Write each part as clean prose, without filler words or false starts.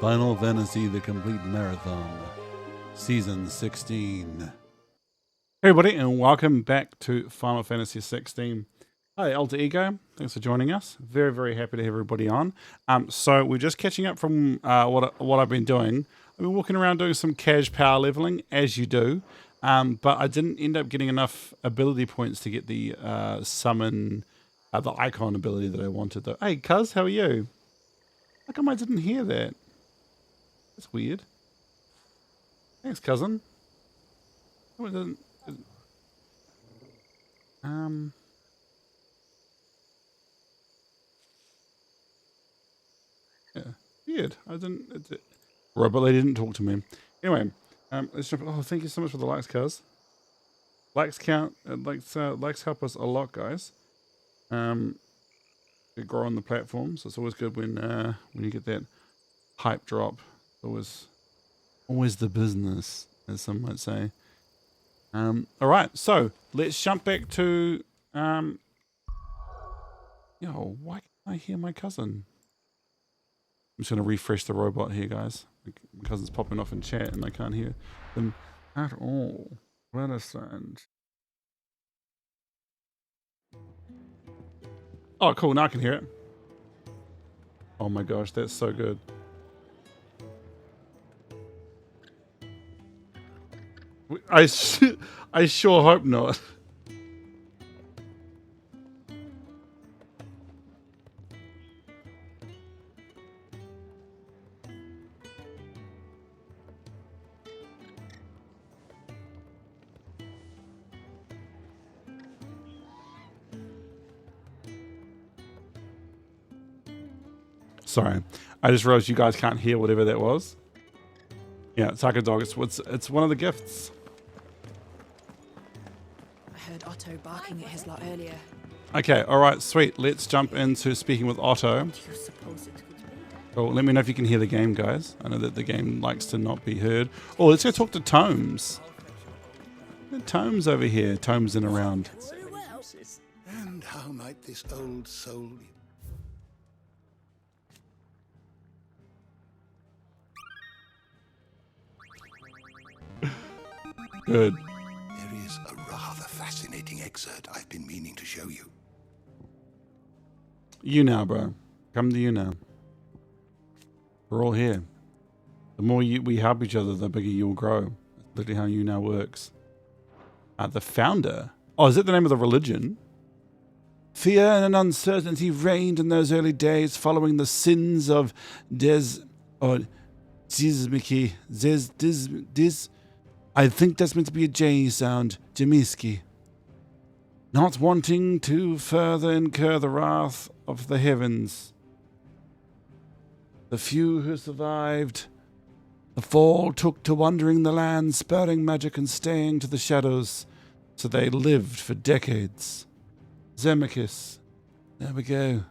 Final Fantasy The Complete Marathon, Season 16. Hey everybody, and welcome back to Final Fantasy 16. Hi, Alter Ego. Thanks for joining us. Very, very happy to have everybody on. So we're just catching up from what I've been doing. I've been walking around doing some cash power leveling, as you do, but I didn't end up getting enough ability points to get the summon, the icon ability that I wanted. Though. Hey, cuz, how are you? How come I didn't hear that? That's weird. Thanks, cousin. Oh, it doesn't. Yeah, weird. I didn't. Robot lady didn't talk to me. Anyway, let's jump. Oh, thank you so much for the likes, cuz. Likes count. Likes help us a lot, guys. They grow on the platform, so it's always good when you get that hype drop. Always the business, as some might say. All right, so let's jump back to why can't I hear my cousin? I'm just gonna refresh the robot here, guys. My cousin's popping off in chat and I can't hear them at all. What a sound. Oh, cool, now I can hear it. Oh my gosh, that's so good. I sure hope not. Sorry, I just realized you guys can't hear whatever that was. Yeah, Taka Dog, it's one of the gifts. I heard Otto barking at his lot earlier. Okay, all right, sweet. Let's jump into speaking with Otto. Do you suppose it could be? Cool. Let me know if you can hear the game, guys. I know that the game likes to not be heard. Oh, let's go talk to Tomes. Tomes over here. Tomes in around. And how might this old soul... Good. There is a rather fascinating excerpt I've been meaning to show you. You now, bro. Come to you now. We're all here. The more we help each other, the bigger you'll grow. That's literally how you now works. The founder. Oh, is that the name of the religion? Fear and uncertainty reigned in those early days following the sins of I think that's meant to be a J sound. Jemiski. Not wanting to further incur the wrath of the heavens. The few who survived the fall took to wandering the land, spurring magic and staying to the shadows, so they lived for decades. Zemachis. There we go.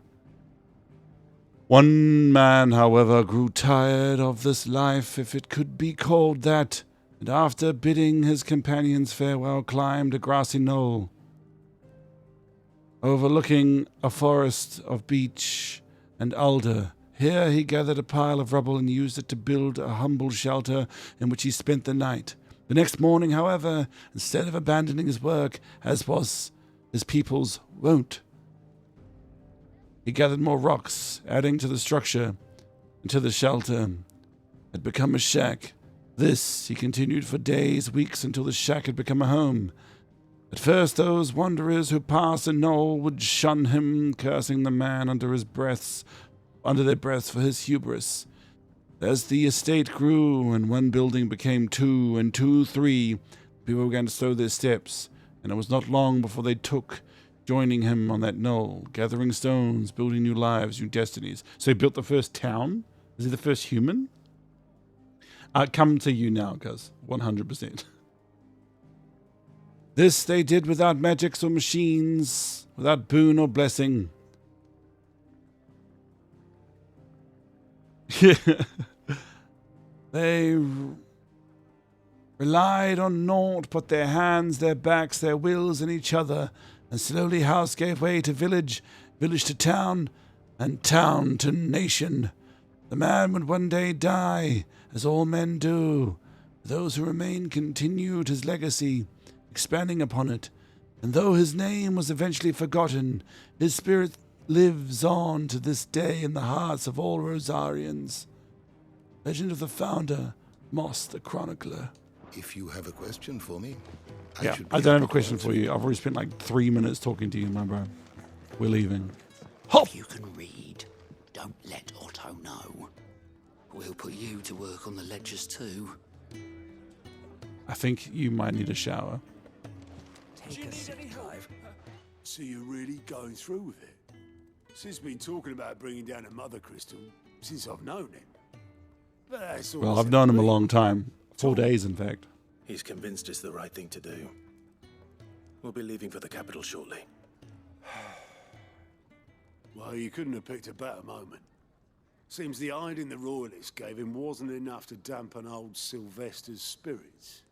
One man, however, grew tired of this life, if it could be called that, and after bidding his companions farewell, climbed a grassy knoll, overlooking a forest of beech and alder. Here he gathered a pile of rubble and used it to build a humble shelter in which he spent the night. The next morning, however, instead of abandoning his work, as was his people's wont, he gathered more rocks, adding to the structure until the shelter had become a shack. This he continued for days, weeks, until the shack had become a home. At first, those wanderers who passed the knoll would shun him, cursing the man under their breaths for his hubris. As the estate grew, and one building became two, and two, three, people began to slow their steps, and it was not long before they took, joining him on that knoll, gathering stones, building new lives, new destinies. So he built the first town? Is he the first human? Come to you now, cuz 100%. This they did without magics or machines, without boon or blessing. They relied on naught but their hands, their backs, their wills, and each other, and slowly house gave way to village, village to town, and town to nation. The man would one day die, as all men do. Those who remain continued his legacy, expanding upon it. And though his name was eventually forgotten, his spirit lives on to this day in the hearts of all Rosarians. Legend of the Founder, Moss the Chronicler. If you have a question for me, I don't have a question for you. I've already spent like 3 minutes talking to you, my bro. We're leaving. Hop! If you can read, don't let Otto know. We'll put you to work on the ledgers too. I think you might need a shower. Take a seat, Clive. So you're really going through with it? Sid's been talking about bringing down a mother crystal since I've known him. But that's all Well, I've known him a long time. 4 days, in fact. He's convinced it's the right thing to do. We'll be leaving for the capital shortly. Well, you couldn't have picked a better moment. Seems the hiding the royalists gave him wasn't enough to dampen old Sylvester's spirits.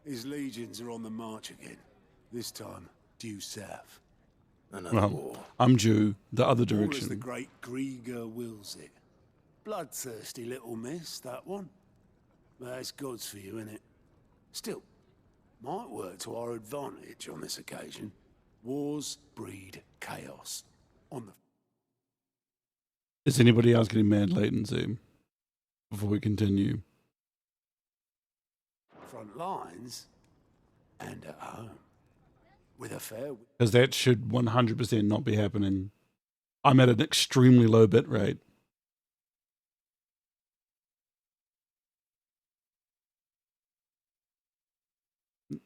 His legions are on the march again. This time, due south. Another war. I'm due the other All as the direction. great Grieger wills it. Bloodthirsty little miss, that one. That's God's for you, innit? Still, might work to our advantage on this occasion. Wars breed chaos. On the Is anybody else getting mad latency before we continue? front lines and at home. With a fair... Because that should 100% not be happening. I'm at an extremely low bit rate.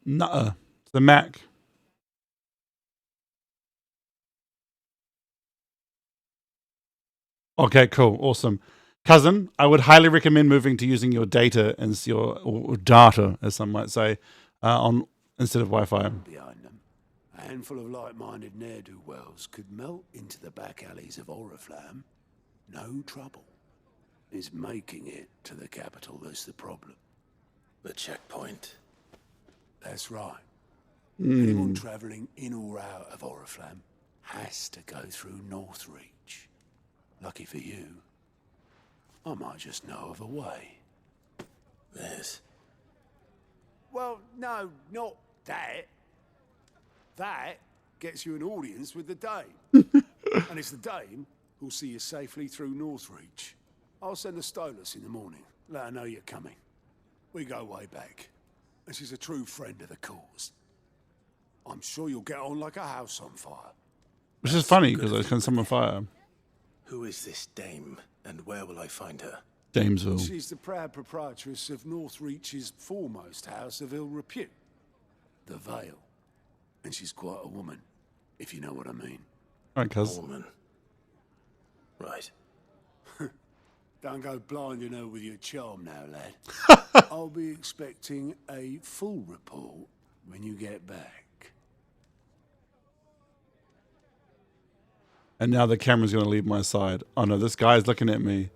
Nuh-uh. It's the Mac. Okay, cool. Awesome. Cousin, I would highly recommend moving to using your data as or data, as some might say, on instead of Wi-Fi. behind them. A handful of like-minded ne'er-do-wells could melt into the back alleys of Oriflamme. No trouble. It's making it to the capital that's the problem. The checkpoint. That's right. Anyone travelling in or out of Oriflamme has to go through Northreach. Lucky for you, I might just know of a way. This. Well, no, not that. That gets you an audience with the Dame. And it's the Dame who'll see you safely through Northreach. I'll send a Stolas in the morning. Let her know you're coming. We go way back. And she's a true friend of the cause. I'm sure you'll get on like a house on fire. Which is funny because I can summon fire. Who is this dame, and where will I find her? Damesville. She's the proud proprietress of Northreach's foremost house of ill repute, the Vale. And she's quite a woman, if you know what I mean. All right, cuz. Woman. Right. Don't go blinding her with your charm now, lad. I'll be expecting a full report when you get back. And now the camera's going to leave my side. Oh no, this guy's looking at me.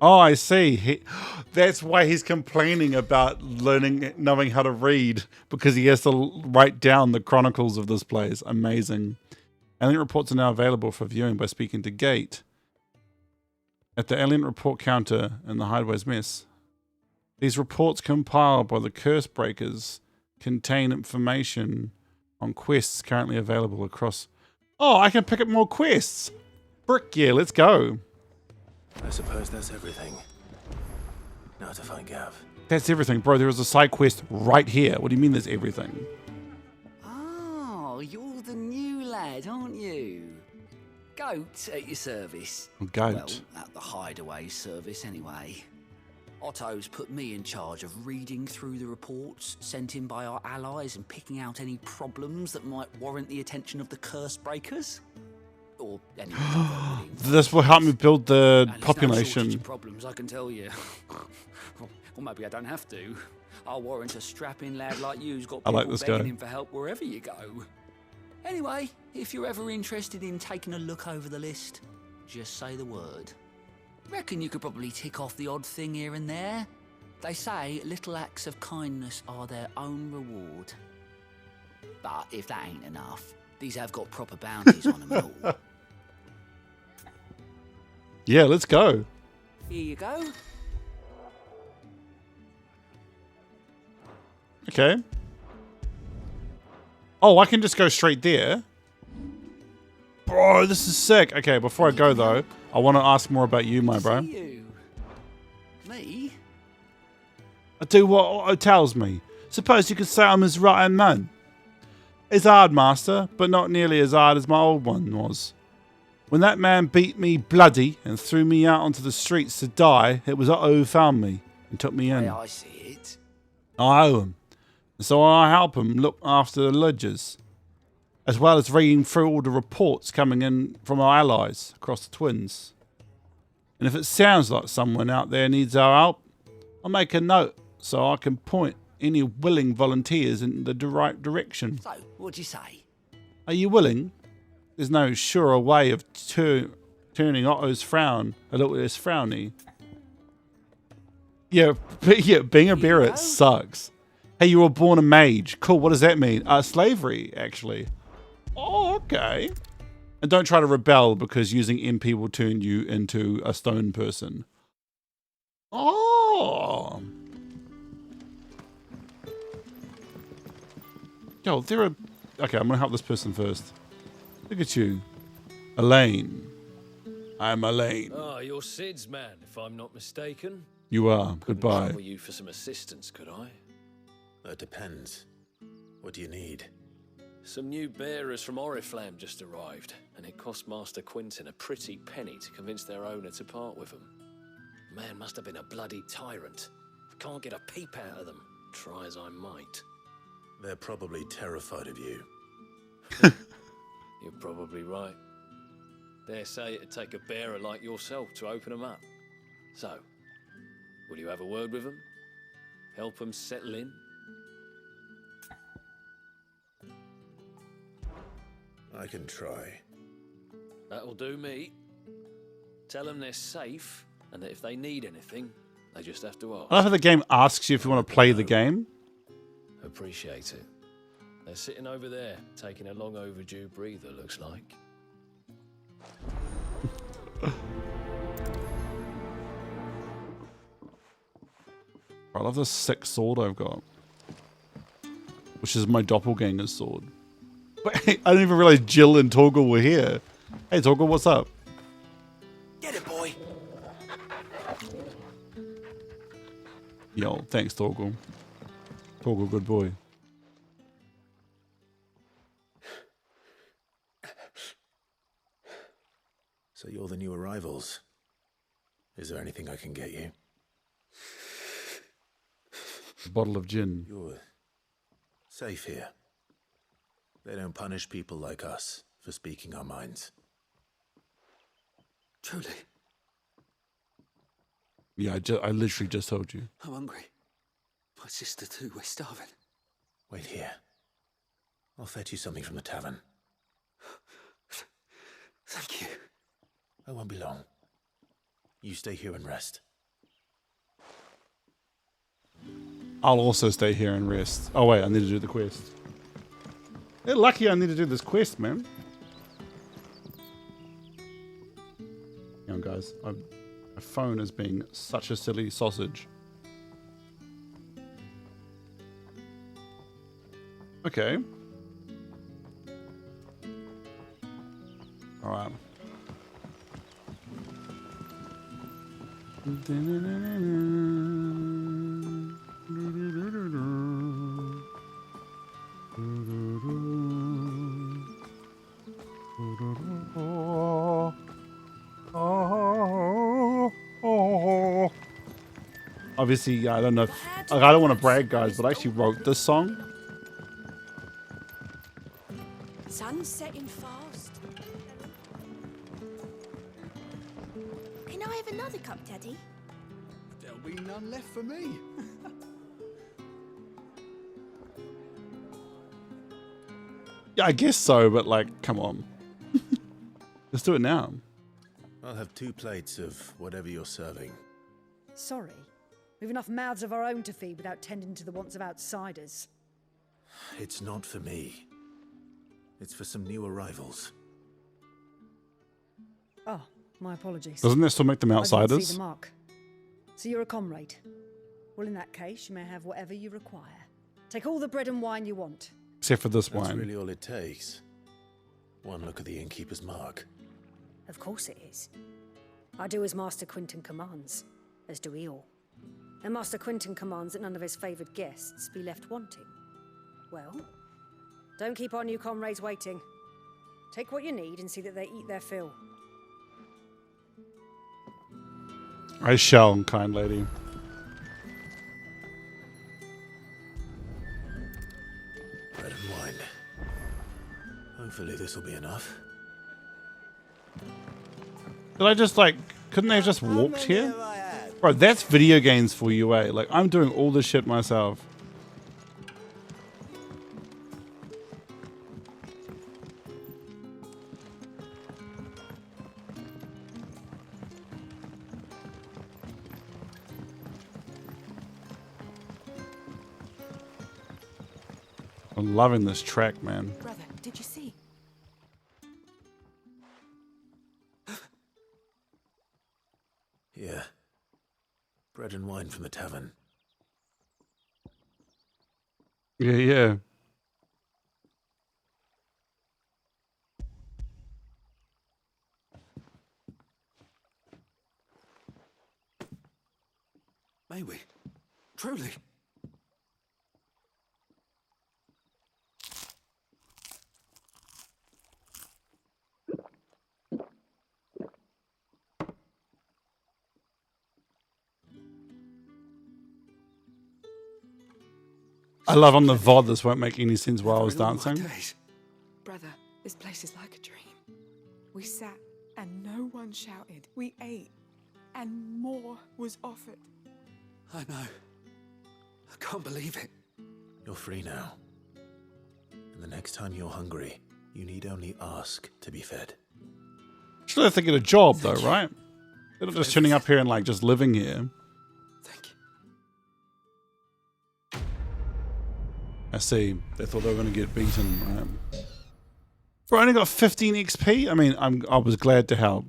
Oh, I see. That's why he's complaining about knowing how to read, because he has to write down the chronicles of this place. Amazing. Alien reports are now available for viewing by speaking to Gate at the alien report counter in the Hideaway's Mess. These reports compiled by the Curse Breakers contain information on quests currently available across... Oh, I can pick up more quests! Frick yeah, let's go. I suppose that's everything. Now to find Gav. That's everything. Bro, there is a side quest right here. What do you mean there's everything? Oh, you're the new lad, aren't you? Goat at your service. Goat. Well, at the Hideaway service anyway. Otto's put me in charge of reading through the reports sent in by our allies and picking out any problems that might warrant the attention of the Curse Breakers. Or any other This will help me build the and there's no population. shortage of problems, I can tell you. Or maybe I don't have to. I'll warrant a strapping lad like you who's got I people like this begging guy. him for help wherever you go. Anyway, if you're ever interested in taking a look over the list, just say the word. Reckon you could probably tick off the odd thing here and there. They say little acts of kindness are their own reward. But if that ain't enough, These have got proper bounties on them and all. Yeah, let's go. Here you go. Okay. Oh, I can just go straight there. Bro, this is sick. Okay, before I go though, I want to ask more about you, my bro. See you. Me? I do what Otto tells me. Suppose you could say I'm his right-hand man. It's hard, master, but not nearly as hard as my old one was. When that man beat me bloody and threw me out onto the streets to die, it was Otto who found me and took me in. Hey, I see it. I owe him. So I help him look after the ledgers, as well as reading through all the reports coming in from our allies across the twins. And if it sounds like someone out there needs our help, I'll make a note so I can point any willing volunteers in the right direction. So, what'd you say? Are you willing? There's no surer way of turning Otto's frown a little less frowny. Yeah, being a bearer sucks. Hey, you were born a mage. Cool, what does that mean? Slavery, actually. Oh, okay. And don't try to rebel because using MP will turn you into a stone person. Oh. Yo, there are... Okay, I'm going to help this person first. Look at you. Elaine. I'm Elaine. Oh, you're Sid's man, if I'm not mistaken. You are. Couldn't Goodbye. trouble you for some assistance, could I? That depends. What do you need? Some new bearers from Oriflamme just arrived, and it cost Master Quinton a pretty penny to convince their owner to part with them. Man must have been a bloody tyrant. Can't get a peep out of them, try as I might. They're probably terrified of you. You're probably right. Dare say it'd take a bearer like yourself to open them up. So, will you have a word with them? Help them settle in? I can try. That'll do me. Tell them they're safe, and that if they need anything, they just have to ask. I love how the game asks you if you want to play the game. Appreciate it. They're sitting over there, taking a long overdue breather, looks like. I love this sick sword I've got. Which is my doppelganger's sword. Wait, I didn't even realize Jill and Torgal were here. Hey Torgal, what's up? Get it, boy. Yo, thanks Torgal. Torgal, good boy. So you're the new arrivals. Is there anything I can get you? A bottle of gin. You're safe here. They don't punish people like us for speaking our minds. Truly, Yeah, I literally just told you. I'm hungry. My sister too, we're starving. Wait here. I'll fetch you something from the tavern. Thank you. I won't be long. You stay here and rest. I'll also stay here and rest. Oh wait, I need to do the quest. They're lucky I need to do this quest, man. Hang on, guys. My phone is being such a silly sausage. Okay. All right. Obviously, I don't know. I don't want to brag, guys, but I actually wrote this song. Sun's setting fast. Can I have another cup, Teddy? There'll be none left for me. Yeah, I guess so, but like, come on. Let's do it now. I'll have 2 plates of whatever you're serving. Sorry. We've enough mouths of our own to feed without tending to the wants of outsiders. It's not for me. It's for some new arrivals. Oh, my apologies. Doesn't this still make them I didn't see outsiders? the mark. So you're a comrade. Well, in that case, you may have whatever you require. Take all the bread and wine you want. Except for this That's wine. really all it takes. One look at the innkeeper's mark. Of course it is. I do as Master Quinton commands, as do we all. And Master Quinton commands that none of his favoured guests be left wanting. Well, don't keep our new comrades waiting. Take what you need and see that they eat their fill. I shall, kind lady. Bread and wine. Hopefully this will be enough. Did I just like, couldn't they have just walked here? Bro, that's video games for you, eh? Like, I'm doing all this shit myself. I'm loving this track, man. Brother, did you see? Yeah. Bread and wine from the tavern. Yeah, yeah. May we? Truly? I love on the VOD, this won't make any sense while I was Never in all my dancing. days. Brother, this place is like a dream. We sat and no one shouted. We ate and more was offered. I know. I can't believe it. You're free now. And the next time you're hungry, you need only ask to be fed. Surely they get a job though, right? They're not just turning up here and like just living here. Thank you. I see. They thought they were going to get beaten, right? Bro, I only got 15 XP. I mean, I was glad to help.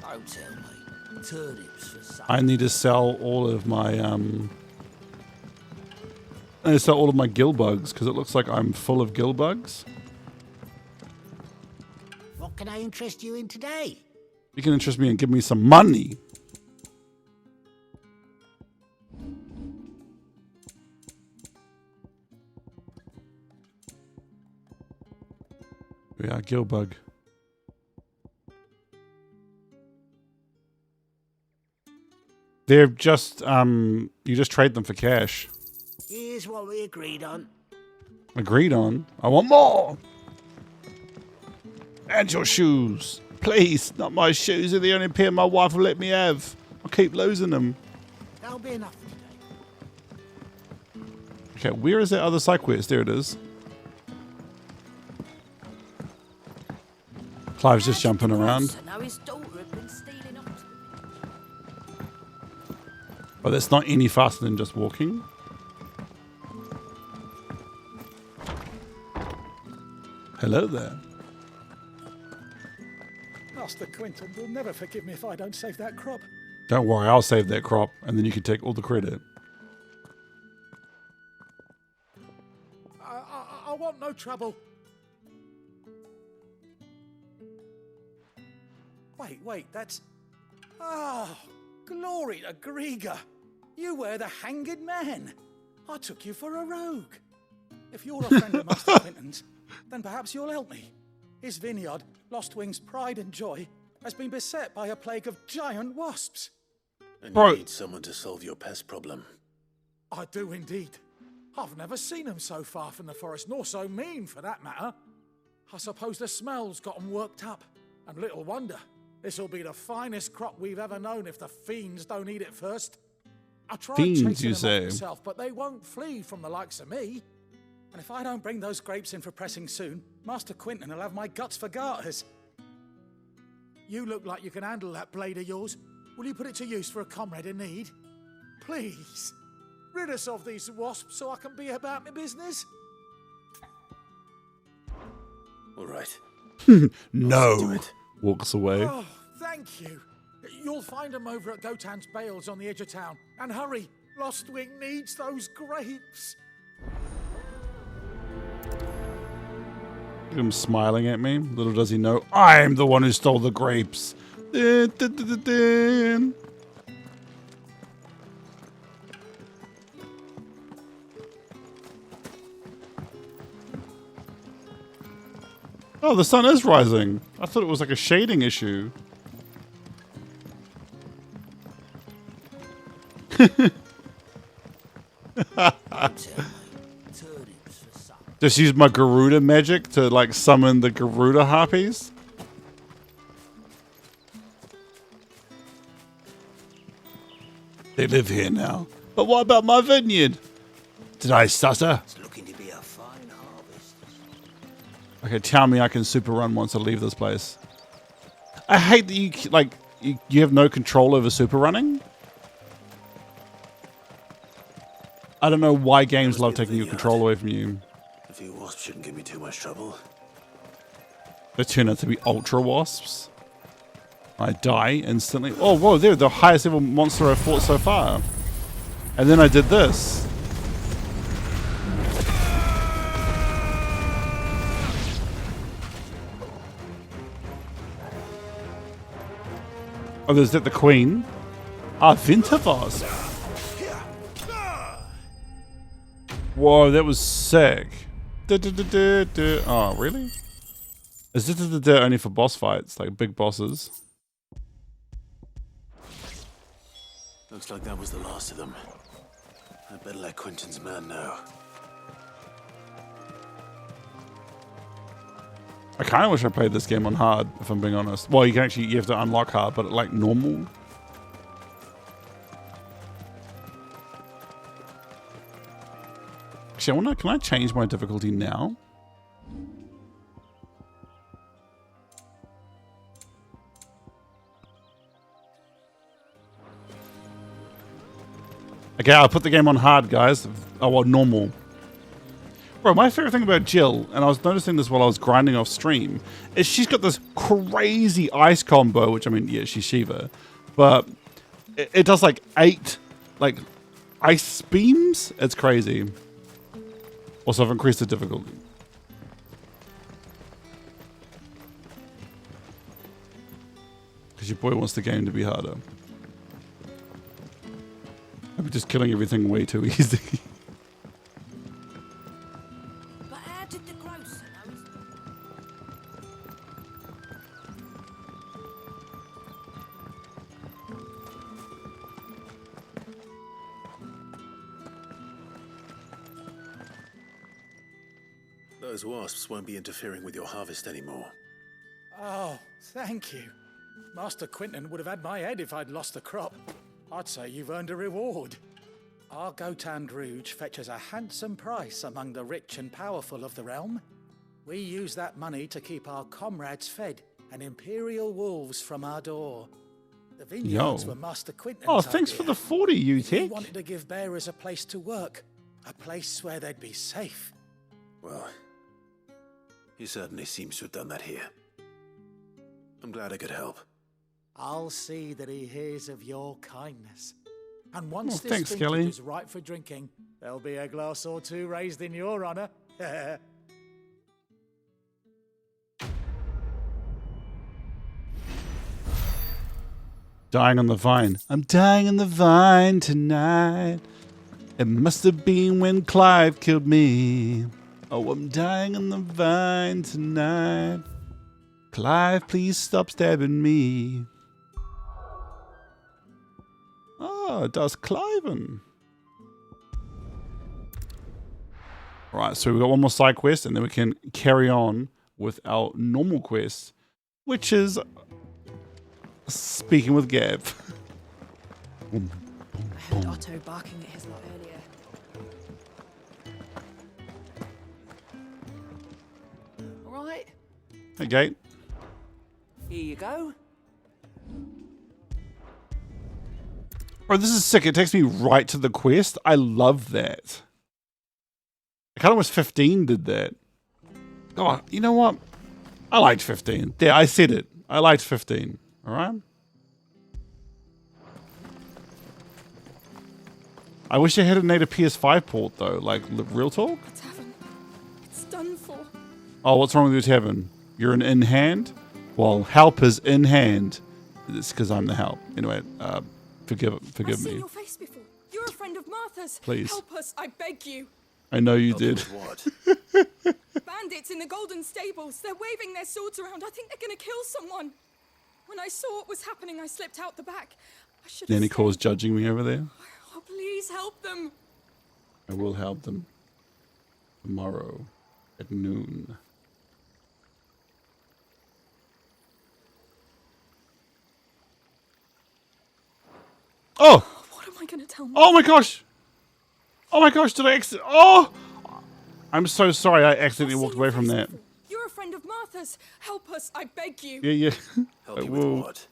Don't tell me. Turnips for supper. I need to sell all of my I need to sell all of my gill bugs because it looks like I'm full of gill bugs. What can I interest you in today? You can interest me and give me some money. Yeah, gill bug. They're just you just trade them for cash. Here's what we agreed on. Agreed on. I want more. And your shoes. Please, not my shoes. They're the only pair my wife will let me have. I'll keep losing them. That'll be enough today. Okay, where is that other side quest? There it is. Clive's just jumping around. Now his daughter had been stealing off. But that's not any faster than just walking. Hello there. Master Quinton will never forgive me if I don't save that crop. Don't worry, I'll save that crop, and then you can take all the credit. I want no trouble. Wait, that's... Oh, glory to Grieger. You were the hanged man. I took you for a rogue. If you're a friend of Master Quinton's, then perhaps you'll help me. His vineyard, Lostwing's pride and joy, has been beset by a plague of giant wasps. And Bro. you need someone to solve your pest problem. I do indeed. I've never seen them so far from the forest, nor so mean for that matter. I suppose the smell's got them worked up, and little wonder. This'll be the finest crop we've ever known if the fiends don't eat it first. I tried Fiends, chasing you them say? off myself, but they won't flee from the likes of me. And if I don't bring those grapes in for pressing soon, Master Quinton will have my guts for garters. You look like you can handle that blade of yours. Will you put it to use for a comrade in need? Please. Rid us of these wasps so I can be about my business. All right. No. Walks away. Oh, thank you. You'll find them over at Gotan's Bales on the edge of town. And hurry, Lostwing needs those grapes. Look at him smiling at me. Little does he know, I'm the one who stole the grapes. Dun, dun, dun, dun, dun. Oh, the sun is rising. I thought it was like a shading issue. Just use my Garuda magic to like summon the Garuda harpies. They live here now. But what about my vineyard? Did I stutter? It's looking to be a fine harvest. Okay, tell me I can super run once I leave this place. I hate that you like you have no control over super running. I don't know why games love taking your control away from you. A few wasps shouldn't give me too much trouble. They turn out to be ultra wasps. I die instantly. Oh, whoa, they're the highest level monster I've fought so far. And then I did this. Oh, there's that the queen. Ah, Winter Wasp. Whoa, that was sick. Oh, really? Is this only for boss fights, like big bosses? Looks like that was the last of them. I better let Quentin's man know. I kind of wish I played this game on hard, if I'm being honest. Well, you have to unlock hard, but like normal. Actually, can I change my difficulty now? Okay, I'll put the game on hard, guys. Oh, well, normal. Bro, my favorite thing about Jill, and I was noticing this while I was grinding off stream, is she's got this crazy ice combo, which, I mean, yeah, she's Shiva, but it does like 8, like, ice beams. It's crazy. Also, I've increased the difficulty. Because your boy wants the game to be harder. I'm just killing everything way too easy. But how did the grocer know? Those wasps won't be interfering with your harvest anymore. Oh, thank you. Master Quentin would have had my head if I'd lost the crop. I'd say you've earned a reward. Our Gotan Rouge fetches a handsome price among the rich and powerful of the realm. We use that money to keep our comrades fed and imperial wolves from our door. The vineyards were Master Quentin's Oh, thanks for the 40, you He tick. wanted to give bearers a place to work, a place where they'd be safe. Well, he certainly seems to have done that here. I'm glad I could help. I'll see that he hears of your kindness. And once this thanks, vintage Kelly. is ripe for drinking, there'll be a glass or two raised in your honor. Dying on the vine. I'm dying on the vine tonight. It must have been when Clive killed me. Oh, I'm dying on the vine tonight. Clive, please stop stabbing me. Oh, it does Cliven. Right, so we've got one more side quest, and then we can carry on with our normal quest, which is speaking with Gav. I heard Otto barking at his lot earlier. All right, Hey, Gate. here you go. Oh, this is sick. It takes me right to the quest. I love that. I kind of wish 15 did that. Oh, you know what? I liked 15. There, I said it. I liked 15. All right? I wish I had a native PS5 port, though. Like, real talk? A tavern. It's done for. Oh, what's wrong with your tavern? You're an in-hand? Well, help is in hand. It's because I'm the help. Anyway, forgive I've me. seen your face before. You're a friend of Martha's. Please. Help us, I beg you. I know you did. What? Bandits in the golden stables. They're waving their swords around. I think they're going to kill someone. When I saw what was happening, I slipped out the back. I should have Nanny stayed. Core's judging me over there. Oh, please help them. I will help them. Tomorrow at noon. Oh! What am I going to tell Mom? Oh my gosh! Oh my gosh, did I accidentally... Oh! I'm so sorry I accidentally walked away from that. You're a friend of Martha's. Help us, I beg you. Yeah. Help you with what?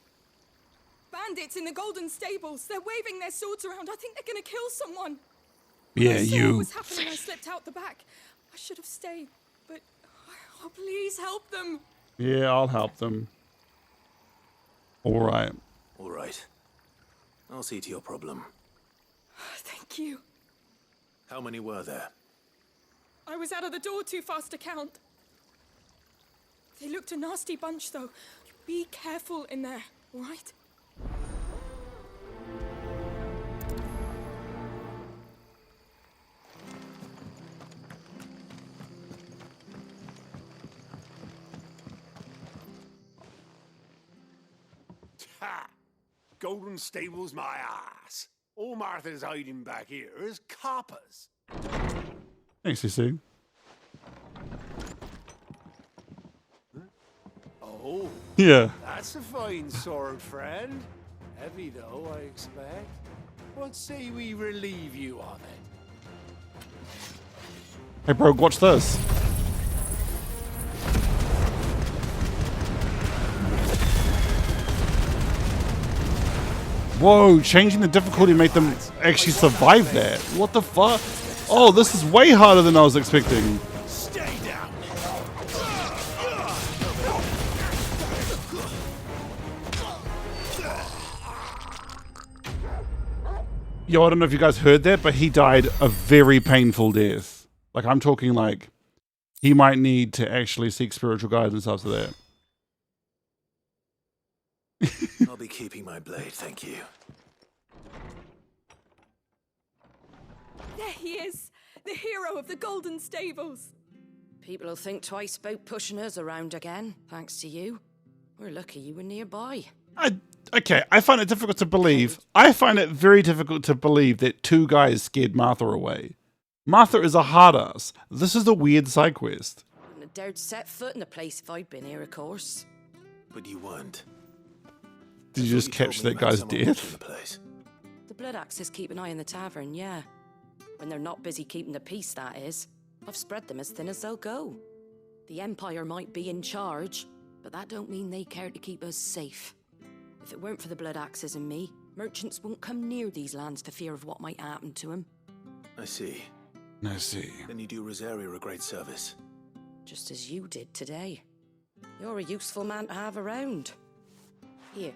Bandits in the golden stables. They're waving their swords around. I think they're going to kill someone. Yeah, When I saw you. what was happening, I slipped out the back. I should have stayed, but... Oh, please help them. Yeah, I'll help them. Alright. All right. I'll see to your problem. Thank you. How many were there? I was out of the door too fast to count. They looked a nasty bunch, though. Be careful in there, all right? Ha! Golden stables, my ass. All Martha's hiding back here is coppers. Thanks, CC. Oh. Yeah. That's a fine sword, friend. Heavy, though, I expect. What say we relieve you of it? Hey, bro, watch this. Whoa, changing the difficulty made them actually survive that. What the fuck? Oh, this is way harder than I was expecting. Stay down. Yo, I don't know if you guys heard that, but he died a very painful death. Like, I'm talking like, he might need to actually seek spiritual guidance after that. I'll be keeping my blade, thank you. There he is, the hero of the golden stables. People will think twice about pushing us around again, thanks to you. We're lucky you were nearby. Okay, I find it difficult to believe. I find it very difficult to believe that two guys scared Martha away. Martha is a hard ass. This is a weird side quest. Wouldn't have dared set foot in the place if I'd been here, of course. But you weren't. Did you just catch that guy's death? The Blood Axes keep an eye on the tavern, yeah. When they're not busy keeping the peace, that is. I've spread them as thin as they'll go. The Empire might be in charge, but that don't mean they care to keep us safe. If it weren't for the Blood Axes and me, merchants won't come near these lands for fear of what might happen to them. I see. I see. Then you do Rosaria a great service. Just as you did today. You're a useful man to have around. Here.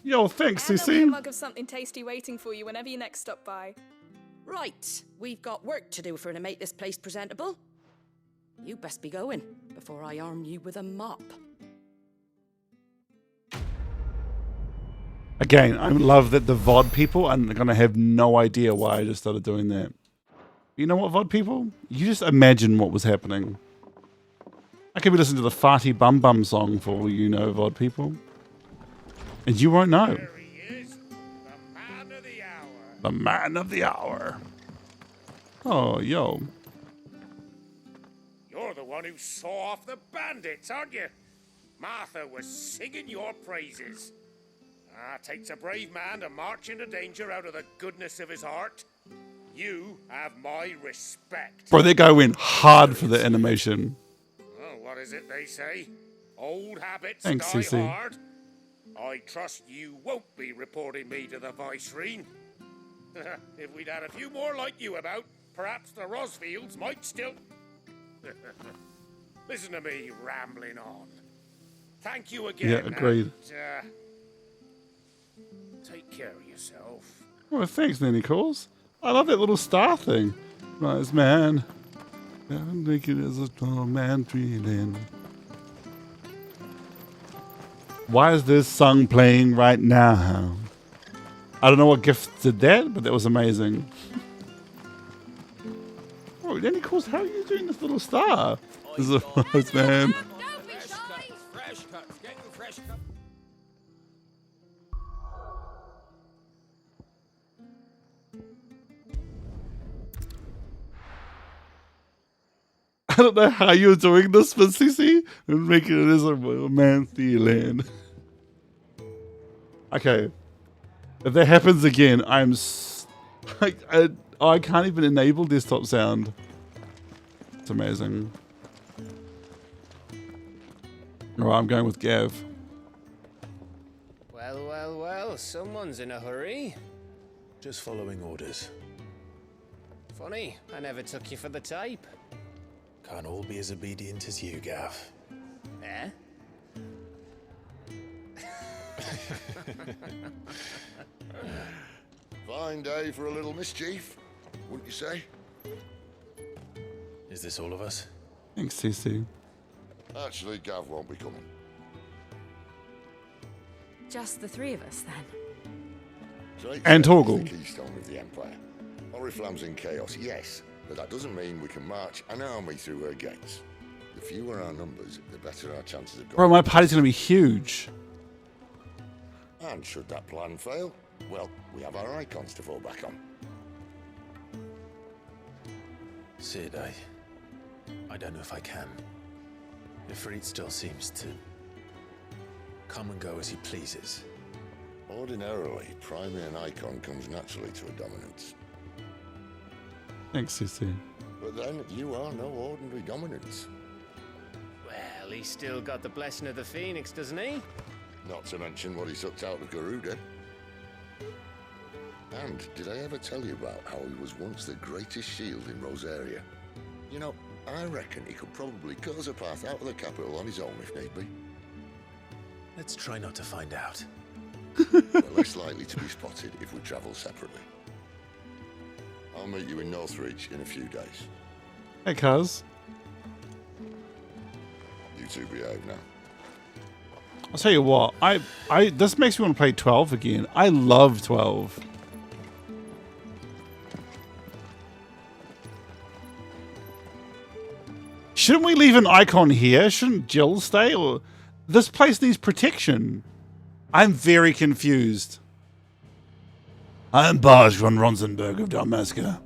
Yo, thanks, And there'll be a CC. mug of something tasty waiting for you whenever you next stop by. Right, we've got work to do for to make this place presentable. You best be going before I arm you with a mop. Again, I love that the VOD people are going to have no idea why I just started doing that. You know what, VOD people? You just imagine what was happening. I could be listening to the Farty Bum Bum song for all you know, VOD people. And you won't know. There he is, the man of the hour. The man of the hour. Oh, yo. You're the one who saw off the bandits, aren't you? Martha was singing your praises. Takes a brave man to march into danger out of the goodness of his heart. You have my respect. Bro, they go in hard for the animation. Oh, what is it they say? Old habits Thanks, die CC. hard. I trust you won't be reporting me to the Viceroy. If we'd had a few more like you about, perhaps the Rosfields might still... Listen to me rambling on. Thank you again. Yeah, agreed. And, take care of yourself. Well, thanks, Nanny Calls. I love that little star thing. Nice man. I think it is a tall man feeling. Why is this song playing right now? I don't know what gift did that, but that was amazing. Oh, Nanny Calls, how are you doing this little star? This is a nice man. Fresh cuts. Get your fresh cuts. I don't know how you're doing this, but Cece, and making it as a man feeling. Okay. If that happens again, I can't even enable desktop sound. It's amazing. Alright, I'm going with Gav. Well, someone's in a hurry. Just following orders. Funny, I never took you for the type. Can't all be as obedient as you, Gav. Eh? Fine day for a little mischief, wouldn't you say? Is this all of us? Thanks, CC. Actually, Gav won't be coming. Just the three of us, then. And Torgal. The keystone of the Empire. Oriflamme's in chaos, yes, but that doesn't mean we can march an army through her gates. The fewer our numbers, the better our chances of going. Bro, my party's gonna be huge. And should that plan fail, well, we have our icons to fall back on. Sid, I don't know if I can. Ifrit still seems to come and go as he pleases. Ordinarily, priming an icon comes naturally to a dominance. Thanks, CC. But then, you are no ordinary dominance. Well, he's still got the blessing of the Phoenix, doesn't he? Not to mention what he sucked out of Garuda. And did I ever tell you about how he was once the greatest shield in Rosaria? You know, I reckon he could probably cut us a path out of the capital on his own if need be. Let's try not to find out. We're less likely to be spotted if we travel separately. I'll meet you in Northreach in a few days. Hey, cuz. You two behave now. I'll tell you what, this makes me want to play 12 again. I love 12. Shouldn't we leave an icon here? Shouldn't Jill stay? Or this place needs protection. I'm very confused. I'm Barge von Ronsenberg of Dalmasca.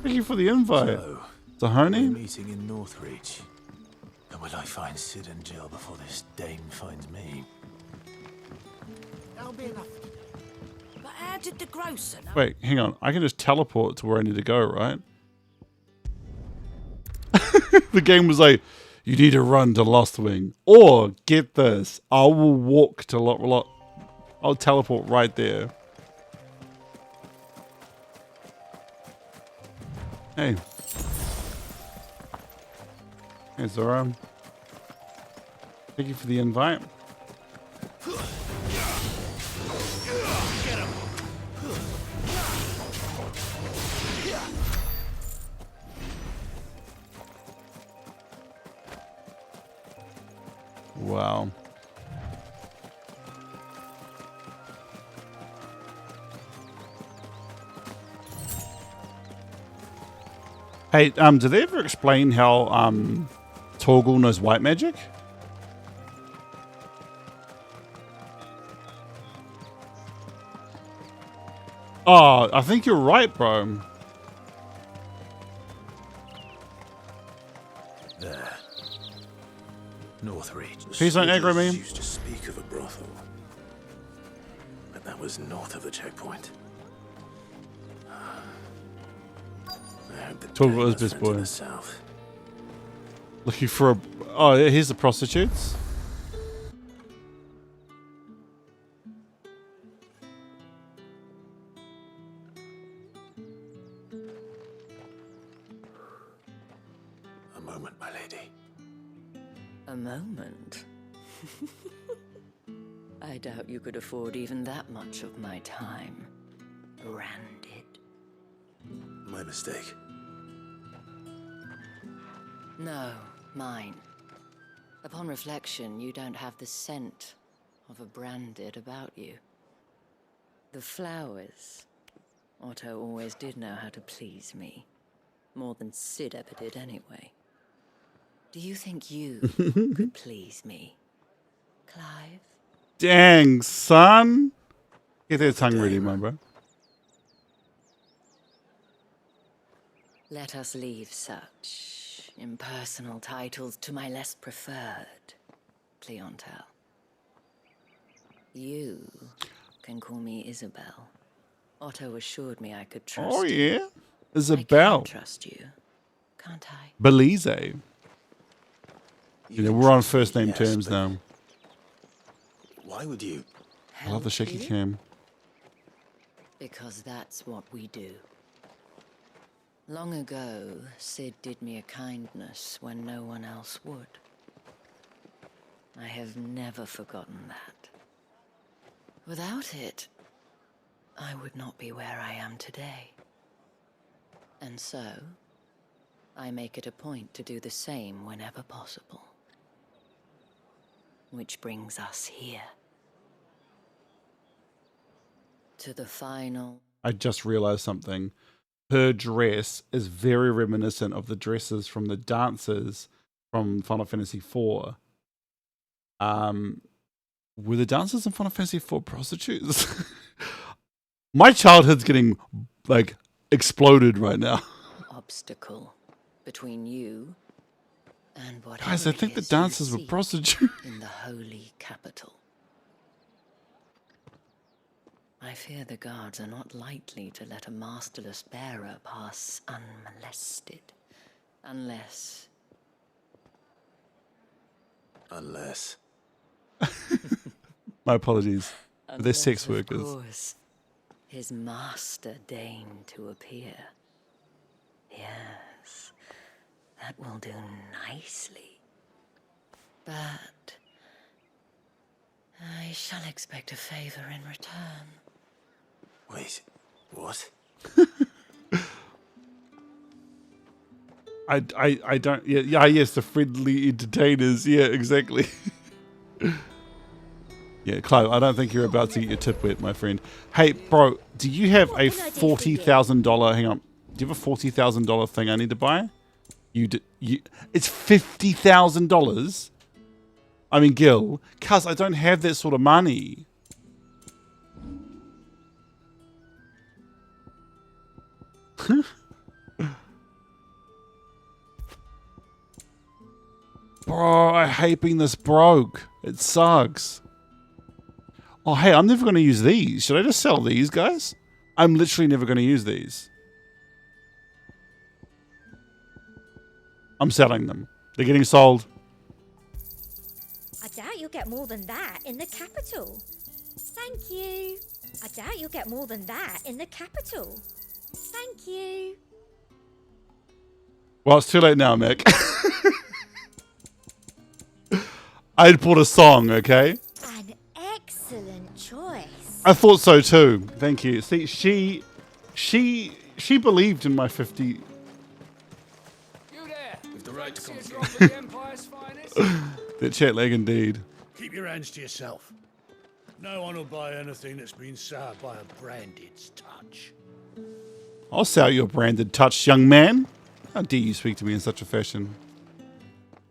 Thank you for the invite. So, Zahoni? meeting in Northreach. And will I find Sid and Jill before this dame finds me? That'll be enough today. But how did the grocer know? Wait, hang on. I can just teleport to where I need to go, right? The game was like, you need to run to Lost Wing. Or, get this, I will walk to I'll teleport right there. Hey. Hey, Zora. Thank you for the invite. Wow. Hey, did they ever explain how Torgal knows white magic? Oh, I think you're right, bro. There. Northreach. Please don't aggro me. Used to speak of a brothel. That was north of the checkpoint. Talk about his best boy. South. Looking for a... Oh, yeah, here's the prostitutes. A moment, my lady. A moment? I doubt you could afford even that much of my time. Branded. My mistake. No, mine. Upon reflection, you don't have the scent of a branded about you. The flowers. Otto always did know how to please me. More than Sid ever did anyway. Do you think you could please me, Clive? Dang, son. Get their tongue ready, my bro. Let us leave such impersonal titles to my less preferred clientele. You can call me Isabel. Otto assured me I could trust you. Oh, yeah? Isabel. I can trust you, can't I? Belize. You know, we're on first name terms now. Why would you? I love the shaky cam. Because that's what we do. Long ago, Sid did me a kindness when no one else would. I have never forgotten that. Without it, I would not be where I am today. And so, I make it a point to do the same whenever possible. Which brings us here. To the final... I just realized something. Her dress is very reminiscent of the dresses from the dancers from Final Fantasy IV. Were the dancers in Final Fantasy IV prostitutes? My childhood's getting, like, exploded right now. Obstacle between you and whatever Guys, I think the dancers were prostitutes. In the holy capital. I fear the guards are not likely to let a masterless bearer pass unmolested. Unless... My apologies. But they're sex workers. Of course, his master deigned to appear. Yes, that will do nicely. But... I shall expect a favor in return. Wait, what? I don't... Yeah, yes, the friendly entertainers. Yeah, exactly. Yeah, Clive, I don't think you're about to get your tip wet, my friend. Hey, bro, do you have a $40,000... Hang on. Do you have a $40,000 thing I need to buy? It's $50,000? I mean, Gil, cuz I don't have that sort of money. Bro, I hate being this broke. It sucks. Oh, hey, I'm never going to use these. Should I just sell these, guys? I'm literally never going to use these. I'm selling them. They're getting sold. I doubt you'll get more than that in the capital. Thank you. I doubt you'll get more than that in the capital. Thank you. Well, it's too late now, Mick. I'd put a song, okay? An excellent choice. I thought so too. Thank you. See, she believed in my 50. You there? With the right to come through. The Empire's finest. That chat leg indeed. Keep your hands to yourself. No one will buy anything that's been soured by a branded touch. I'll sell you a branded touch, young man. How dare you speak to me in such a fashion?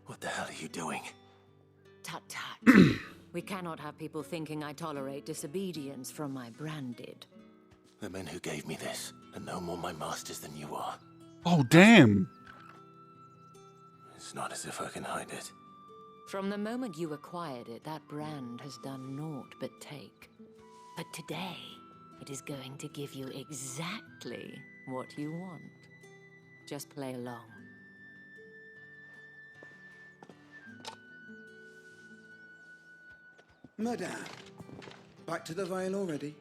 What the hell are you doing? Tut tut. We cannot have people thinking I tolerate disobedience from my branded. The men who gave me this are no more my masters than you are. Oh, damn. It's not as if I can hide it. From the moment you acquired it, that brand has done naught but take. But today, it is going to give you exactly what you want. Just play along. Madame, back to the Vale already?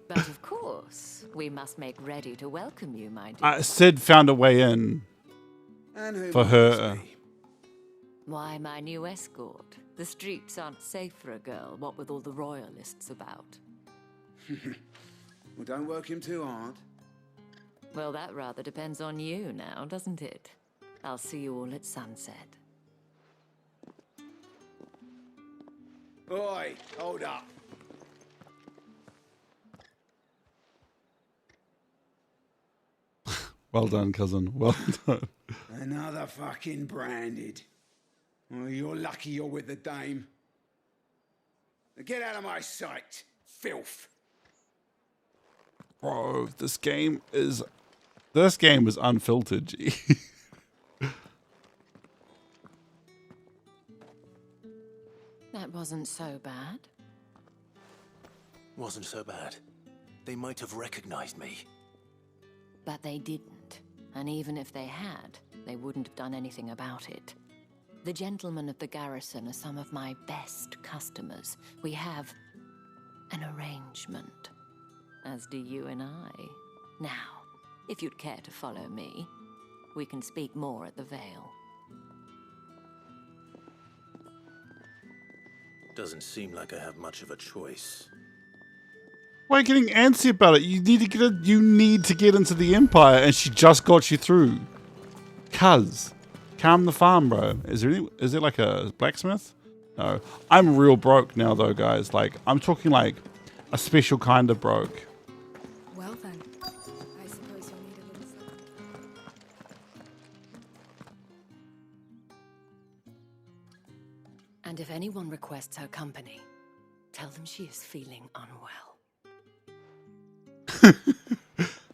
But of course, we must make ready to welcome you, my dear. Sid found a way in And who for might her. this be? Why, my new escort. The streets aren't safe for a girl, what with all the royalists about. Well, don't work him too hard. Well, that rather depends on you now, doesn't it? I'll see you all at sunset. Oi, hold up. Well done, cousin. Well done. Another fucking branded. Well, you're lucky you're with the dame. Now get out of my sight, filth. Bro, this game is unfiltered, G. That wasn't so bad. Wasn't so bad. They might have recognized me. But they didn't. And even if they had, they wouldn't have done anything about it. The gentlemen of the garrison are some of my best customers. We have an arrangement, as do you and I. Now, if you'd care to follow me, we can speak more at the Vale. Doesn't seem like I have much of a choice. Why are you getting antsy about it? You need to get into the Empire, and she just got you through. Cuz, calm the farm, bro. Is there like a blacksmith? No. I'm real broke now, though, guys. Like, I'm talking like a special kind of broke. Well then, I suppose you'll need a little something. And if anyone requests her company, tell them she is feeling unwell.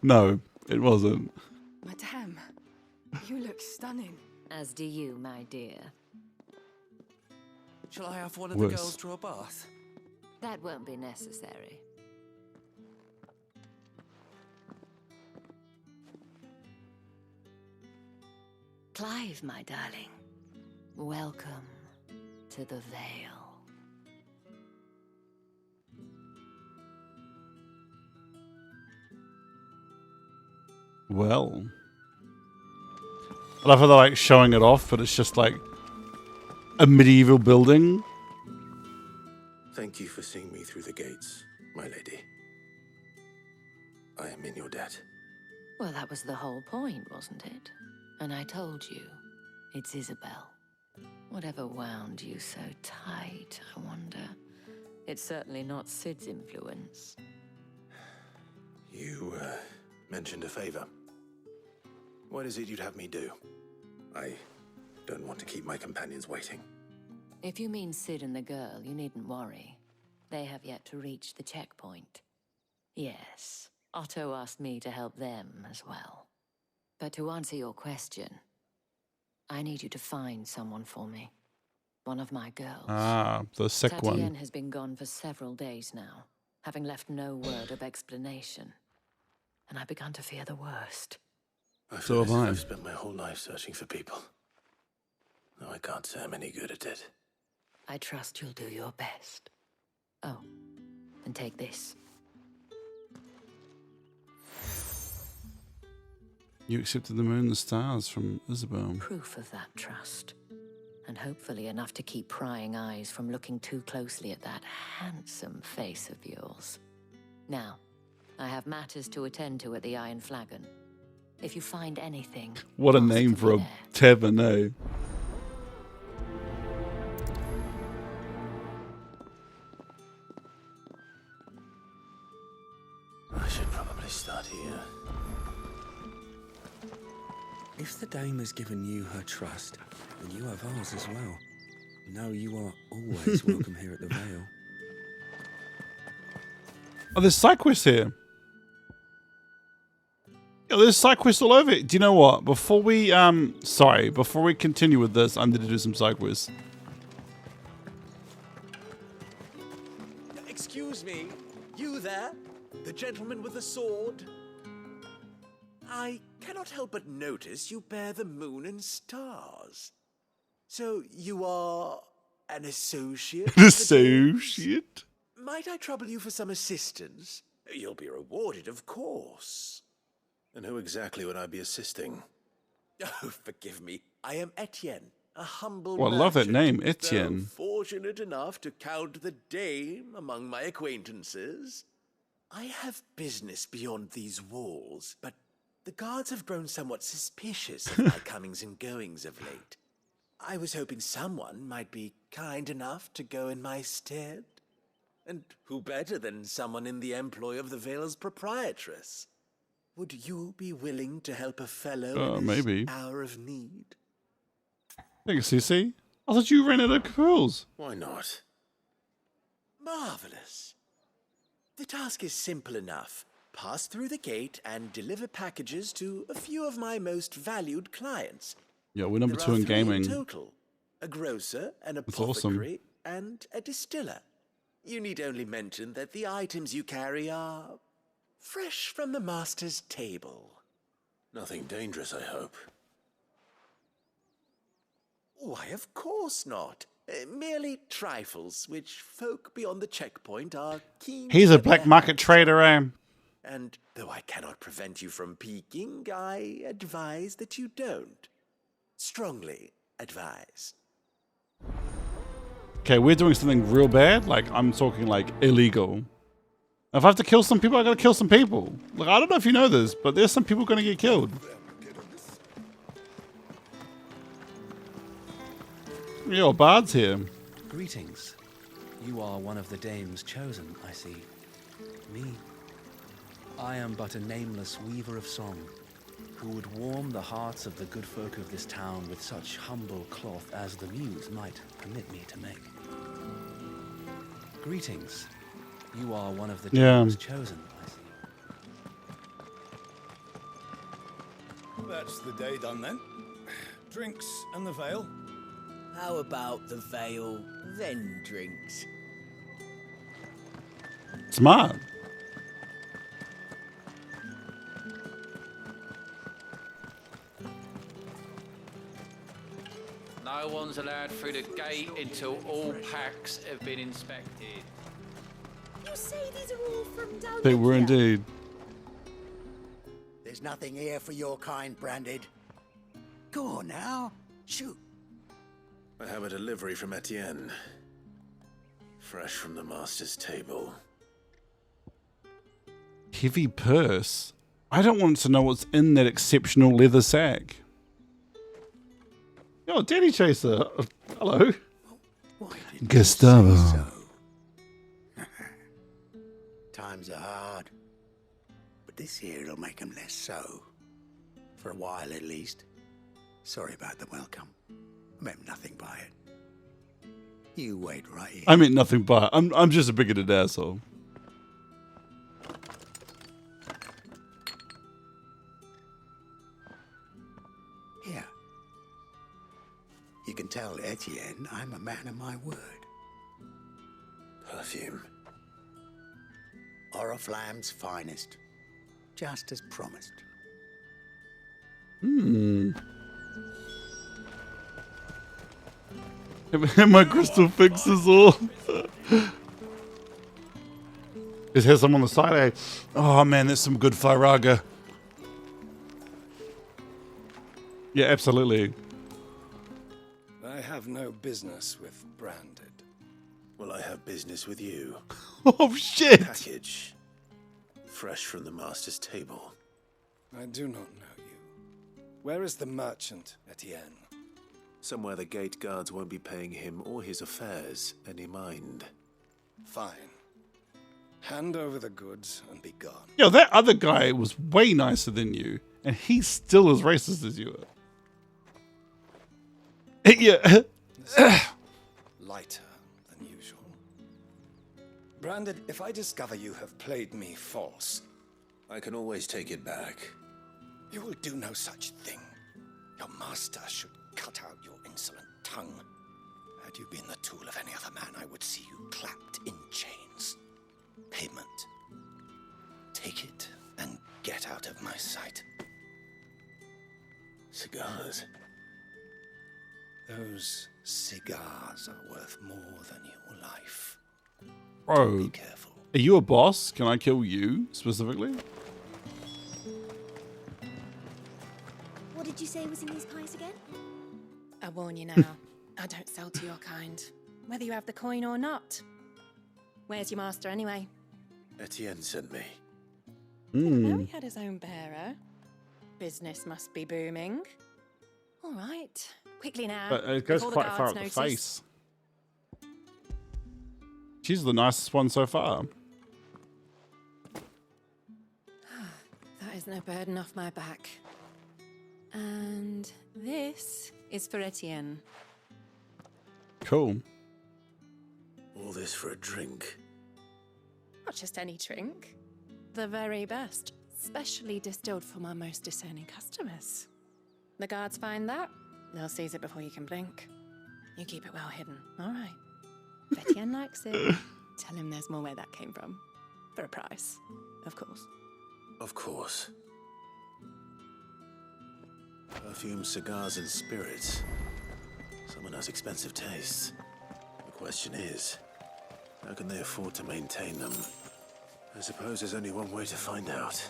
No, it wasn't. Madame, you look stunning. As do you, my dear. Shall I have one of the girls draw a bath? That won't be necessary. Clive, my darling. Welcome to the Vale. Well, I love how they're like showing it off, but it's just like a medieval building. Thank you for seeing me through the gates, my lady. I am in your debt. Well, that was the whole point, wasn't it? And I told you, it's Isabel. Whatever wound you so tight, I wonder. It's certainly not Sid's influence. You, mentioned a favor. What is it you'd have me do? I don't want to keep my companions waiting. If you mean Sid and the girl, you needn't worry. They have yet to reach the checkpoint. Yes, Otto asked me to help them as well. But to answer your question, I need you to find someone for me. One of my girls. Ah, the sick Tatienne one. has been gone for several days now, having left no word of explanation. And I've begun to fear the worst. So have I. I've spent my whole life searching for people. No, I can't say I'm any good at it. I trust you'll do your best. Oh, and take this. You accepted the moon and the stars from Isabel. Proof of that trust. And hopefully enough to keep prying eyes from looking too closely at that handsome face of yours. Now, I have matters to attend to at the Iron Flagon. If you find anything... What a name for a tavern, eh? I should probably start here. If the dame has given you her trust, then you have ours as well. No, you are always welcome here at the Vale. Oh, there's side quests here. Yo, there's side quests all over it. Do you know what? Before we continue with this, I need to do some side quests. Excuse me. You there, the gentleman with the sword? I cannot help but notice you bear the moon and stars. So you are an associate? An associate? Might I trouble you for some assistance? You'll be rewarded, of course. And who exactly would I be assisting? Oh, forgive me. I am Etienne, a humble Well, I love that name, merchant, Etienne. though fortunate enough to count the dame among my acquaintances. I have business beyond these walls, but the guards have grown somewhat suspicious of my comings and goings of late. I was hoping someone might be kind enough to go in my stead. And who better than someone in the employ of the Vale's proprietress? Would you be willing to help a fellow in this maybe. hour of need? Thanks, CC. I thought you ran out of pearls. Why not? Marvelous. The task is simple enough. Pass through the gate and deliver packages to a few of my most valued clients. Yeah, we're number There 2 are in 3 gaming. total. A grocer, an That's awesome. apothecary, and a distiller. You need only mention that the items you carry are fresh from the master's table. Nothing dangerous, I hope. Why, of course not. Merely trifles, which folk beyond the checkpoint are keen He's to a get black their market hands trader, on. And though I cannot prevent you from peeking, I advise that you don't. Strongly advise. Okay, we're doing something real bad. Like, I'm talking like illegal. If I have to kill some people, I gotta kill some people. Like, I don't know if you know this, but there's some people gonna get killed. Yo, Bard's here. Greetings. You are one of the dames chosen, I see. Me. I am but a nameless weaver of song, who would warm the hearts of the good folk of this town with such humble cloth as the muse might permit me to make. Greetings. You are one of the dames chosen, I see. That's the day done then. Drinks and the veil. How about the veil, then drinks? Smart. No one's allowed through the gate until all packs have been inspected. You say these are all from down They were indeed. There's nothing here for your kind, Branded. Go on now. Shoot. I have a delivery from Etienne. Fresh from the master's table. Heavy purse? I don't want to know what's in that exceptional leather sack. Yo, Daddy Chaser. Hello. Gustavo. Times are hard. But this here'll make 'em less so. For a while, at least. Sorry about the welcome. I meant nothing by it. You wait right here. I meant nothing but I'm just a bigoted asshole. Here. You can tell Etienne I'm a man of my word. Perfume. Oriflamme's finest. Just as promised. My crystal fixes all. Just has some on the side. Eh? Oh man, there's some good Firaga. Yeah, absolutely. I have no business with Branded. Well, I have business with you. Oh shit! Package. Fresh from the master's table. I do not know you. Where is the merchant, Etienne? Somewhere the gate guards won't be paying him or his affairs any mind. Fine. Hand over the goods and be gone. Yo, that other guy was way nicer than you, and he's still as racist as you are. Yeah. Lighter than usual. Branded, if I discover you have played me false, I can always take it back. you will do no such thing. Your master should cut out your insolent tongue. Had you been the tool of any other man, I would see you clapped in chains. Payment Take it and get out of my sight. Cigars? Those cigars are worth more than your life. Bro, are you a boss? Can I kill you specifically? What did you say was in these pies again? I warn you now, I don't sell to your kind, whether you have the coin or not. Where's your master anyway? Etienne sent me. Now he had his own bearer. Business must be booming. All right, quickly now. But it goes before quite the far guards up the notice. face. She's the nicest one so far. That is no burden off my back. And this is for Etienne. Cool. All this for a drink. Not just any drink. The very best. Specially distilled for my most discerning customers. The guards find that, they'll seize it before you can blink. You keep it well hidden, all right? If Etienne likes it, tell him there's more where that came from. For a price, of course. Of course. Perfume, cigars, and spirits. Someone has expensive tastes. The question is, how can they afford to maintain them? I suppose there's only one way to find out.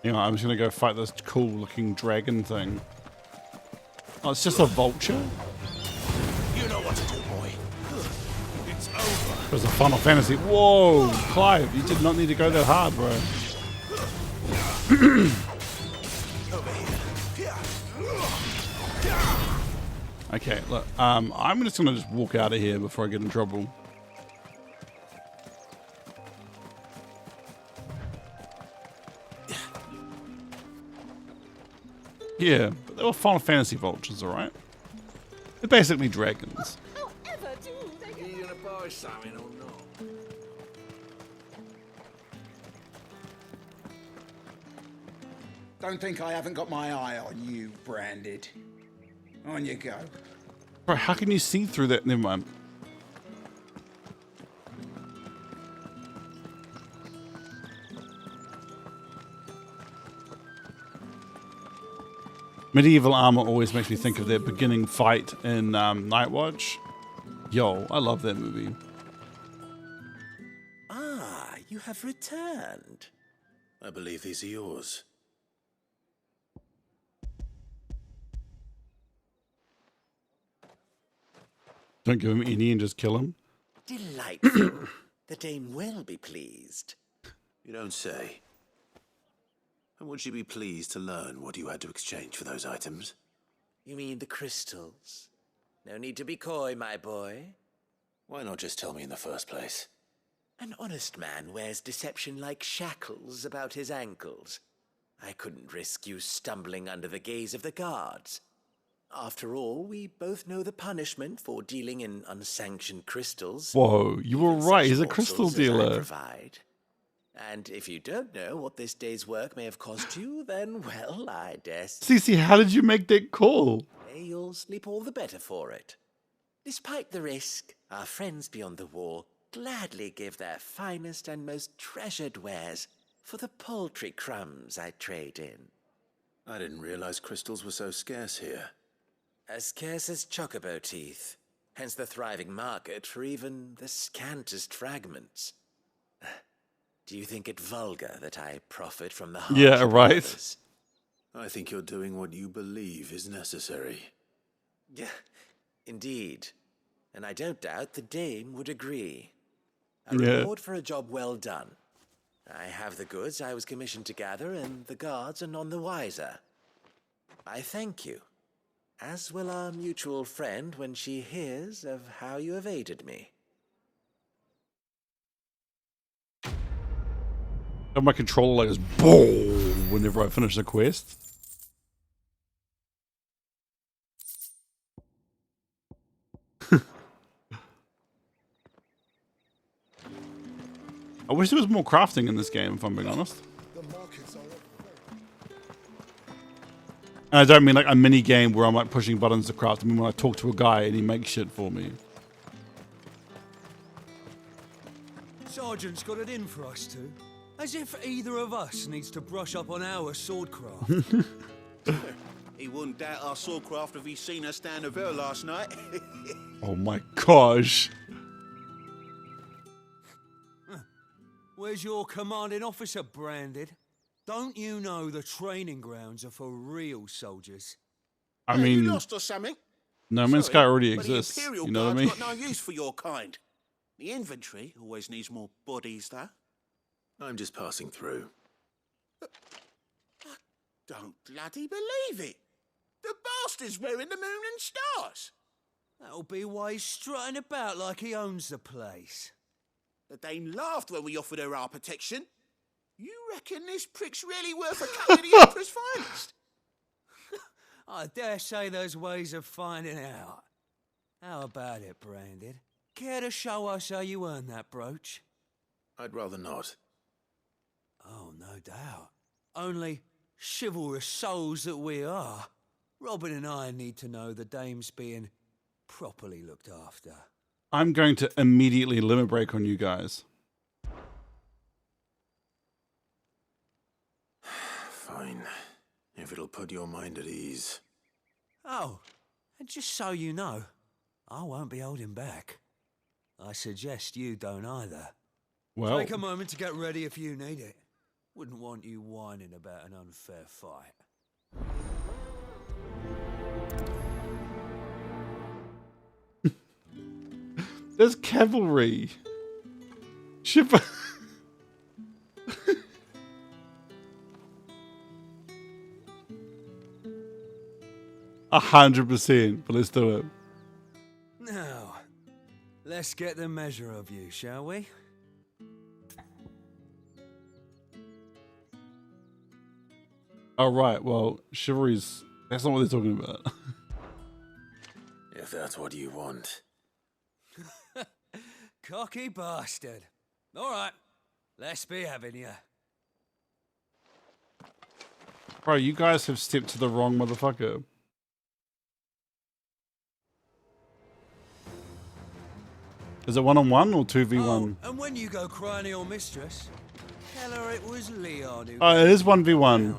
You know, I'm just gonna go fight this cool looking dragon thing. Oh, it's just a vulture? You know what to do, boy. It's over. It was a Final Fantasy. Whoa, Clive, you did not need to go that hard, bro. Okay, look, I'm just gonna walk out of here before I get in trouble. Yeah, but they were Final Fantasy vultures, alright? They're basically dragons. Are you gonna buy something or not? Don't think I haven't got my eye on you, Branded. On you go. Bro, how can you see through that? Never mind. Medieval armor always makes me think of that beginning fight in Night Watch. Yo, I love that movie. Ah, you have returned. I believe these are yours. Don't give him any and just kill him. Delightful. The dame will be pleased. You don't say. And would she be pleased to learn what you had to exchange for those items? You mean the crystals? No need to be coy, my boy. Why not just tell me in the first place? An honest man wears deception like shackles about his ankles. I couldn't risk you stumbling under the gaze of the guards. After all, we both know the punishment for dealing in unsanctioned crystals. Whoa, you were right. He's a Morsels crystal as I dealer. provide. And if you don't know what this day's work may have cost you, then, well, I dare Cece, how did you make that call? you'll sleep all the better for it. Despite the risk, our friends beyond the wall gladly give their finest and most treasured wares for the paltry crumbs I trade in. I didn't realize crystals were so scarce here. As scarce as chocobo teeth, hence the thriving market for even the scantest fragments. Do you think it vulgar that I profit from the hardship Yeah, of right. others? I think you're doing what you believe is necessary. Yeah, indeed. And I don't doubt the dame would agree. A Yeah. reward for a job well done. I have the goods I was commissioned to gather, and the guards are none the wiser. I thank you, as will our mutual friend when she hears of how you have aided me. And my controller like goes boom whenever I finish a quest. I wish there was more crafting in this game, if I'm being honest. And I don't mean like a mini game where I'm like pushing buttons to craft. I mean when I talk to a guy and he makes shit for me. Sergeant's got it in for us two. As if either of us needs to brush up on our swordcraft. He wouldn't doubt our swordcraft if he'd seen us down the river last night. Oh my gosh. Where's your commanding officer, Branded? Don't you know the training grounds are for real soldiers? I You mean, lost or something? No Man's Sorry, Sky already but the exists. Imperial You know what I Guard's mean? got no use for your kind. The infantry always needs more bodies, though. I'm just passing through. I don't bloody believe it. The bastard's wearing the moon and stars. That'll be why he's strutting about like he owns the place. The Dane laughed when we offered her our protection. You reckon this prick's really worth a cut of the Emperor's finest? I dare say there's ways of finding out. How about it, Branded? Care to show us how you earned that brooch? I'd rather not. Oh, no doubt. Only chivalrous souls that we are, Robin and I need to know the dame's being properly looked after. I'm going to immediately limit break on you guys. Fine. If it'll put your mind at ease. Oh, and just so you know, I won't be holding back. I suggest you don't either. Well, take a moment to get ready if you need it. Wouldn't want you whining about an unfair fight. there's cavalry. Ship. 100%, but let's do it. Now, let's get the measure of you, shall we? All right, well, chivalry's... That's not what they're talking about. If that's what you want. Cocky bastard. All right, let's be having you. Bro, you guys have stepped to the wrong motherfucker. Is it 1-on-1 or 2v1? And when you go crying to your mistress, tell her it was Leon who... Oh, it is 1v1.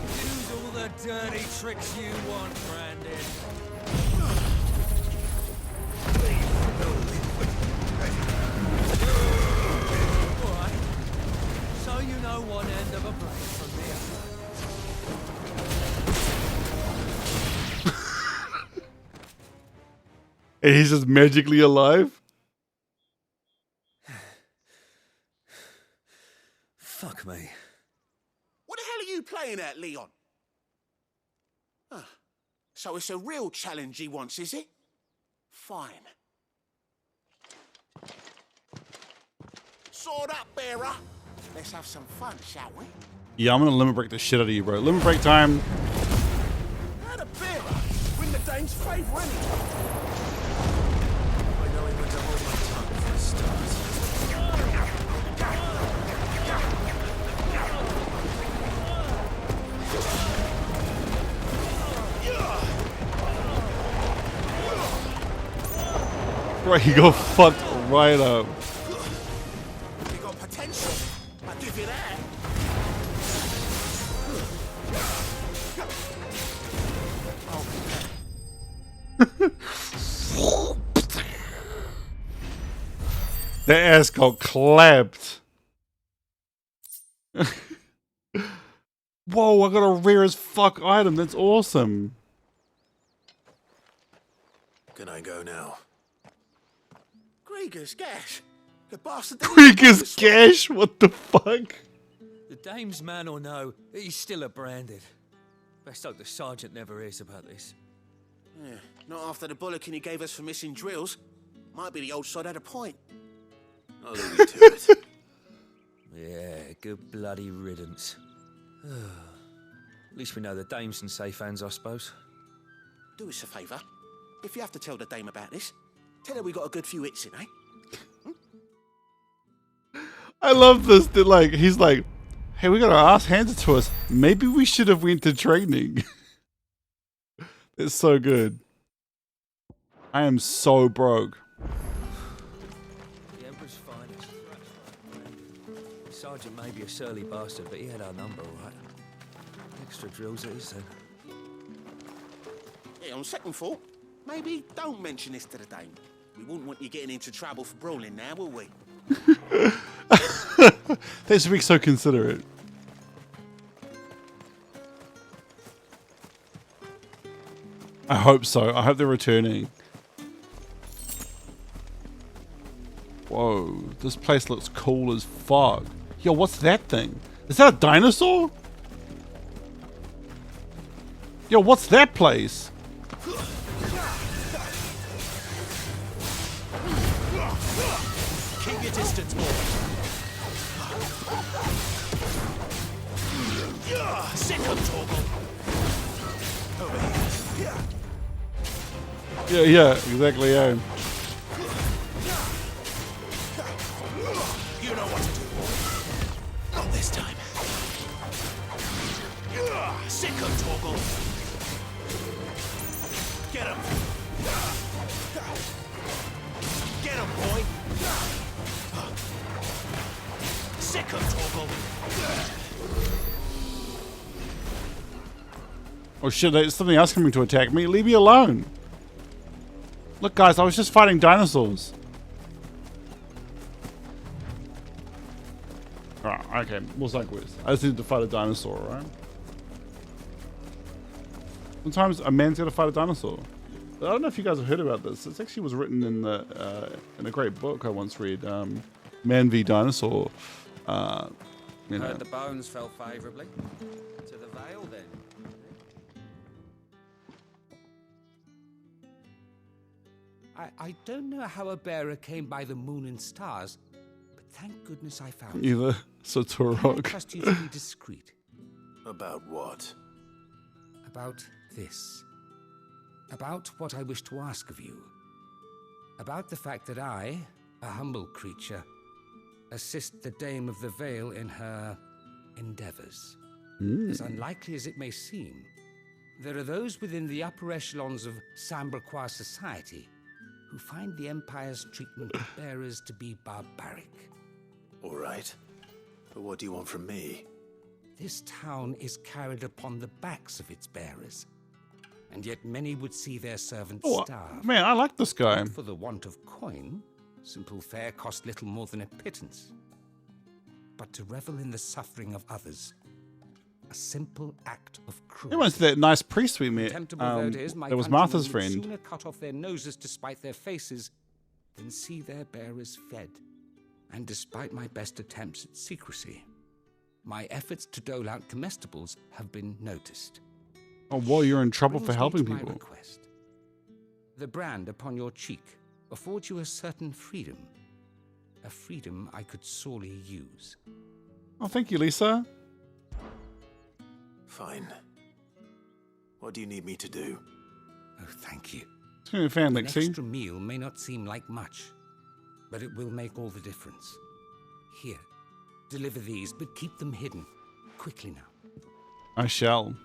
Use all the dirty tricks you want, Brandon. Alright, so you know one end of a blade from the other. And he's just magically alive? Fuck me. What the hell are you playing at, Leon? Ah, so it's a real challenge he wants, is it? Fine. Sword up, bearer. Let's have some fun, shall we? Yeah, I'm gonna limit break the shit out of you, bro. Limit break time. How the bearer win the Dane's favour anyway? I know he went to hold my tongue for a start. Right, he got fucked right up. You got potential. I'll give you that. That ass got clapped. Whoa, I got a rare as fuck item. That's awesome. Can I go now? Grieger's gas. The bastard. Grieger's gash? What the fuck? The dame's man or no, he's still a Branded. Best hope the sergeant never hears about this. Yeah, not after the bollocking he gave us for missing drills. Might be the old sod had a point. I'll leave you to it. Yeah, good bloody riddance. At least we know the dame's in safe hands, I suppose. Do us a favour. If you have to tell the dame about this, tell her we got a good few hits in, eh? I love this. That like he's like, hey, we got our ass handed to us. Maybe we should have went to training. It's so good. I am so broke. The Emperor's finest. Sergeant may be a surly bastard, but he had our number, all right. Extra drills at his said. Yeah, on second thought, maybe don't mention this to the dame. We wouldn't want you getting into trouble for brawling now, will we? Thanks for being so considerate. I hope so. I hope they're returning. Whoa, this place looks cool as fuck. Yo, what's that thing? Is that a dinosaur? Yo, what's that place? Keep your distance, boy. Sick of Torgal. Over here. Yeah, exactly, yeah. You know what to do. Not this time. Sick of Torgal. Get him. Get him, boy. Sick of Torgal. Oh shit, there's something else coming to attack me. Leave me alone. Look guys, I was just fighting dinosaurs. Alright, okay, more side quest. I just need to fight a dinosaur, right? Sometimes a man's gotta fight a dinosaur. I don't know if you guys have heard about this. It actually was written in the in a great book I once read, Man v Dinosaur. You know. Heard the bones fell favourably. To the Vale then. I don't know how a bearer came by the moon and stars, but thank goodness I found Either you. Saturok. I trust you to be discreet. About what? About this. About what I wish to ask of you. About the fact that I, a humble creature, assist the Dame of the Vale in her endeavors. As unlikely as it may seem, there are those within the upper echelons of Samberquois society who find the Empire's treatment of bearers to be barbaric. All right. But what do you want from me? This town is carried upon the backs of its bearers, and yet many would see their servants starve. Man, I like this guy. Not for the want of coin, simple fare cost little more than a pittance. But to revel in the suffering of others, a simple act of cruelty. It was that nice priest we met. Contemptible though it is, my That was countrymen Martha's would friend. sooner cut off their noses to spite their faces than see their bearers fed. And despite my best attempts at secrecy, my efforts to dole out comestibles have been noticed. Oh, well, you're in trouble for Brings me helping to my people. request. The brand upon your cheek affords you a certain freedom. A freedom I could sorely use. Oh, thank you, Lisa. Fine. What do you need me to do? Oh, thank you. It's going to be a fan, An Lexi. extra meal may not seem like much, but it will make all the difference. Here, deliver these, but keep them hidden. Quickly now. I shall.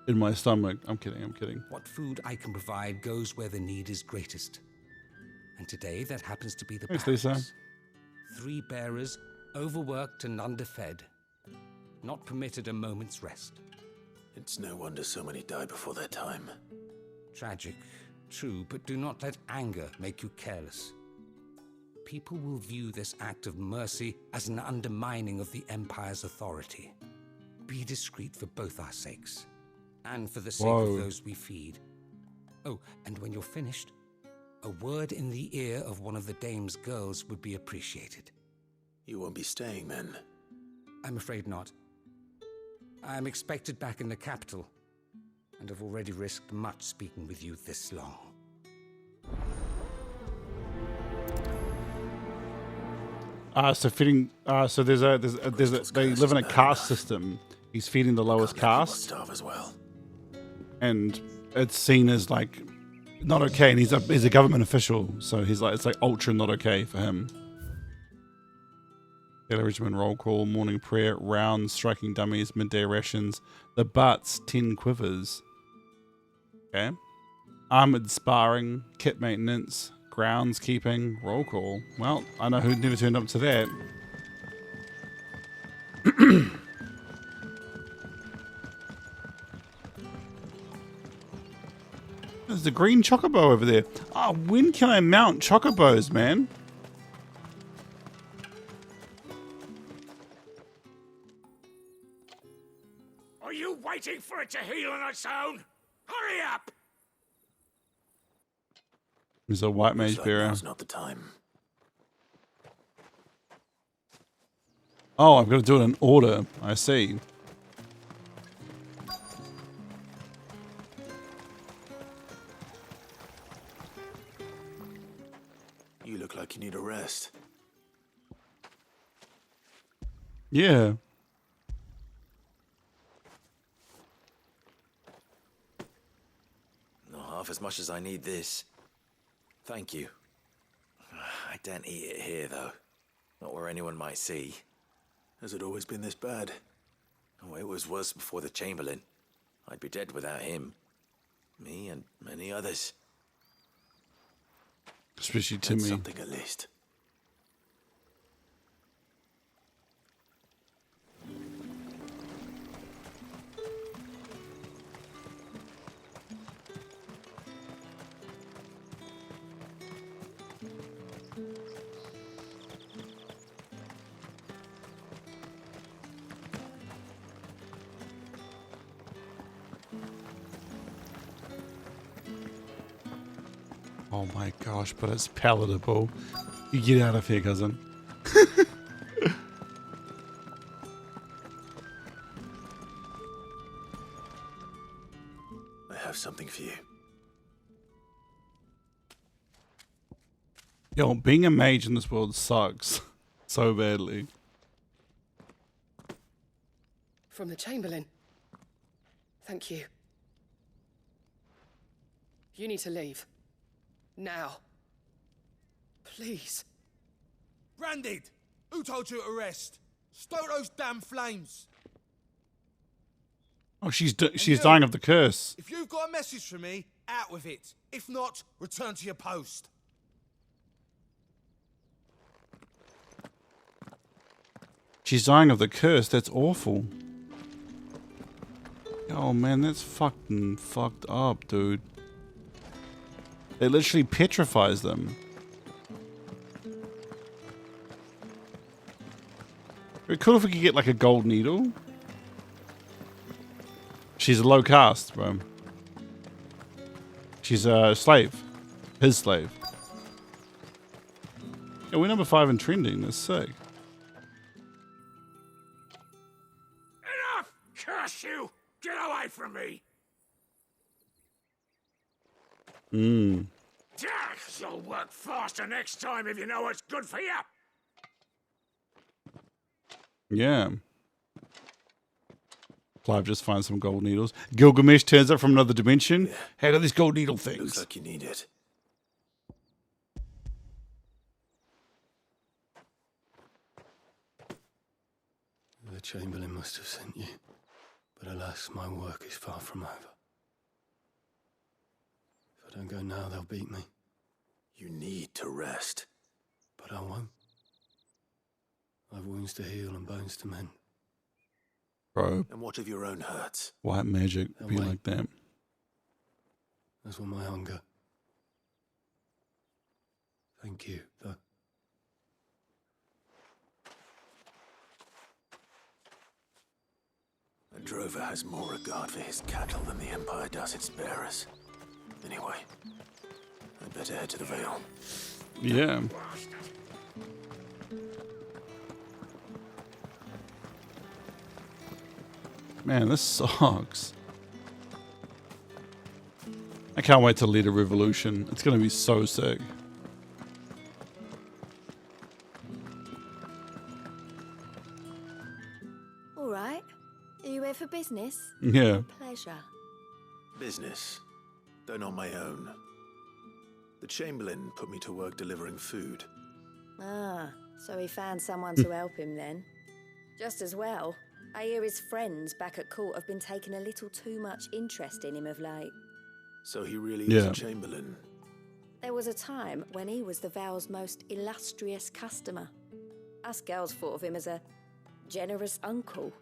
In my stomach. I'm kidding, I'm kidding. What food I can provide goes where the need is greatest. And today, that happens to be the Thanks, barracks. Lisa. 3 bearers, overworked and underfed. Not permitted a moment's rest. It's no wonder so many die before their time. Tragic, true, but do not let anger make you careless. People will view this act of mercy as an undermining of the Empire's authority. Be discreet for both our sakes, and for the sake Whoa. of those we feed. Oh, and when you're finished, a word in the ear of one of the Dame's girls would be appreciated. You won't be staying then? I'm afraid not. I'm expected back in the capital, and have already risked much speaking with you this long. So feeding. So there's a they live in a caste system. He's feeding the lowest caste, Starve as well. and it's seen as like not okay. And he's a government official, so he's like it's like ultra not okay for him. Daily regimen roll call, morning prayer, rounds, striking dummies, midday rations, the butts, 10 quivers. Okay. Armored sparring, kit maintenance, grounds keeping, roll call. Well, I know who never turned up to that. There's the green chocobo over there. Oh, when can I mount chocobos, man? Are you waiting for it to heal on its own? Hurry up! There's a white mage bearer. Now's not the time. Oh, I've got to do it in order. I see. You look like you need a rest. Yeah. Not half as much as I need this. Thank you. I don't eat it here, though. Not where anyone might see. Has it always been this bad? Oh, it was worse before the Chamberlain. I'd be dead without him. Me and many others. Especially That's Timmy. something at least. Oh my gosh, but it's palatable. You get out of here, cousin. I have something for you. Yo, being a mage in this world sucks so badly. From the Chamberlain. Thank you. You need to leave. Now. Please. Branded! Who told you to rest? Stoke those damn flames! Oh, she's dying of the curse. If you've got a message for me, out with it. If not, return to your post. She's dying of the curse. That's awful. Oh man, that's fucking fucked up, dude. It literally petrifies them. It'd be cool if we could get like a gold needle. She's a low caste, bro. She's a slave. His slave. Yeah, we're number 5 in trending. That's sick. Enough! Curse you! Get away from me! You'll work faster next time if you know what's good for you. Yeah. Clive just finds some gold needles. Gilgamesh turns up from another dimension. Yeah. How do these gold needle things? Looks like you need it. The Chamberlain must have sent you, but alas, my work is far from over. If I don't go now, they'll beat me. You need to rest. But I won't. I've wounds to heal and bones to mend. Bro. And what of your own hurts? White magic be like that. That's what my hunger. Thank you, though. A drover has more regard for his cattle than the Empire does its bearers. Anyway, I'd better head to the Vale. Yeah. Man, this sucks. I can't wait to lead a revolution. It's gonna be so sick. All right. Are you here for business? Yeah. Or pleasure. Business, though not my own. The Chamberlain put me to work delivering food. Ah, so he found someone to help him then. Just as well. I hear his friends back at court have been taking a little too much interest in him of late. So he really is a Chamberlain. There was a time when he was the Vale's most illustrious customer. Us girls thought of him as a Generous uncle.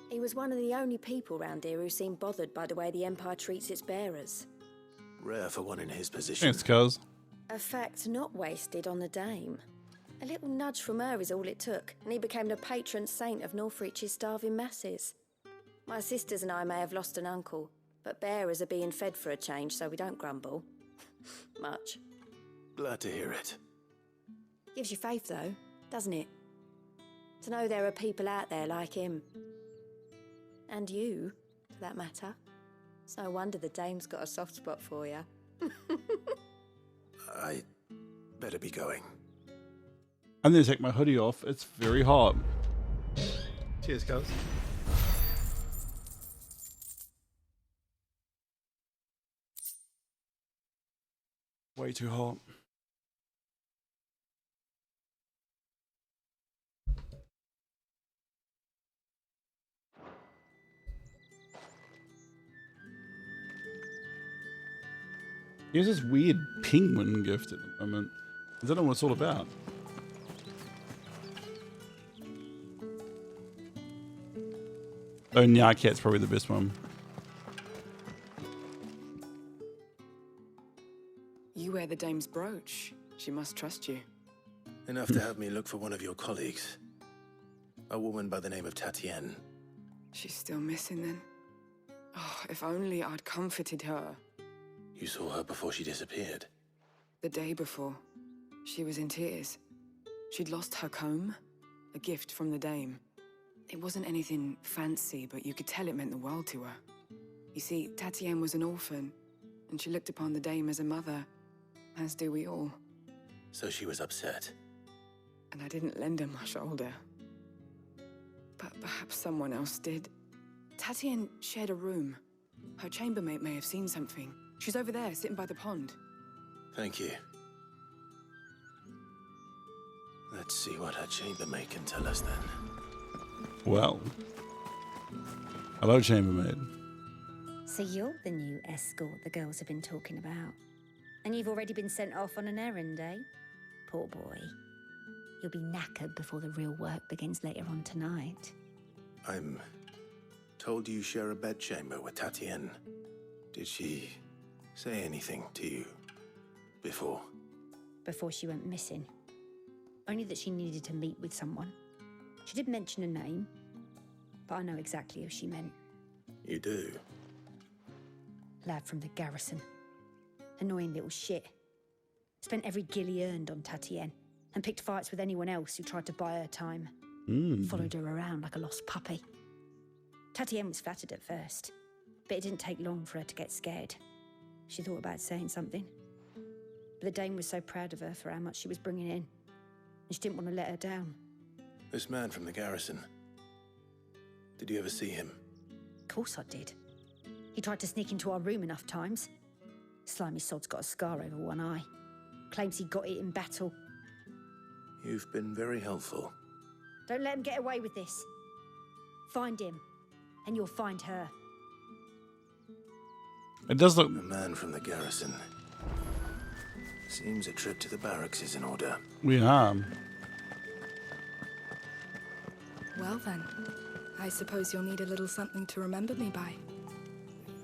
He was one of the only people round here who seemed bothered by the way the Empire treats its bearers. Rare for one in his position. Thanks, cuz. A fact not wasted on the dame. A little nudge from her is all it took, and he became the patron saint of Northreach's starving masses. My sisters and I may have lost an uncle, but bearers are being fed for a change, so we don't grumble. Much. Glad to hear it. Gives you faith, though, doesn't it? To know there are people out there like him. And you, for that matter. It's no wonder the dame's got a soft spot for you. I better be going. I'm gonna take my hoodie off. It's very hot. Cheers, guys. Way too hot. Here's this weird penguin gift at the moment. I don't know what it's all about. Oh, Nyaket's probably the best one. You wear the dame's brooch. She must trust you. Enough to have me look for one of your colleagues. A woman by the name of Tatienne. She's still missing then. Oh, if only I'd comforted her. You saw her before she disappeared. The day before, she was in tears. She'd lost her comb, a gift from the dame. It wasn't anything fancy, but you could tell it meant the world to her. You see, Tatienne was an orphan, and she looked upon the dame as a mother, as do we all. So she was upset. And I didn't lend her my shoulder. But perhaps someone else did. Tatienne shared a room. Her chambermaid may have seen something. She's over there, sitting by the pond. Thank you. Let's see what her chambermaid can tell us then. Well. Hello, chambermaid. So you're the new escort the girls have been talking about. And you've already been sent off on an errand, eh? Poor boy. You'll be knackered before the real work begins later on tonight. I'm told you share a bedchamber with Tatienne. Did she say anything to you before? Before she went missing. Only that she needed to meet with someone. She did mention a name, but I know exactly who she meant. You do? Lad from the garrison. Annoying little shit. Spent every guil he earned on Tatienne, and picked fights with anyone else who tried to buy her time. Followed her around like a lost puppy. Tatienne was flattered at first, but it didn't take long for her to get scared. She thought about saying something, but the dame was so proud of her for how much she was bringing in, and she didn't want to let her down. This man from the garrison. Did you ever see him? Of course I did. He tried to sneak into our room enough times. Slimy sod's got a scar over one eye. Claims he got it in battle. You've been very helpful. Don't let him get away with this. Find him, and you'll find her. It does look... A man from the garrison. Seems a trip to the barracks is in order. We are. Well then, I suppose you'll need a little something to remember me by.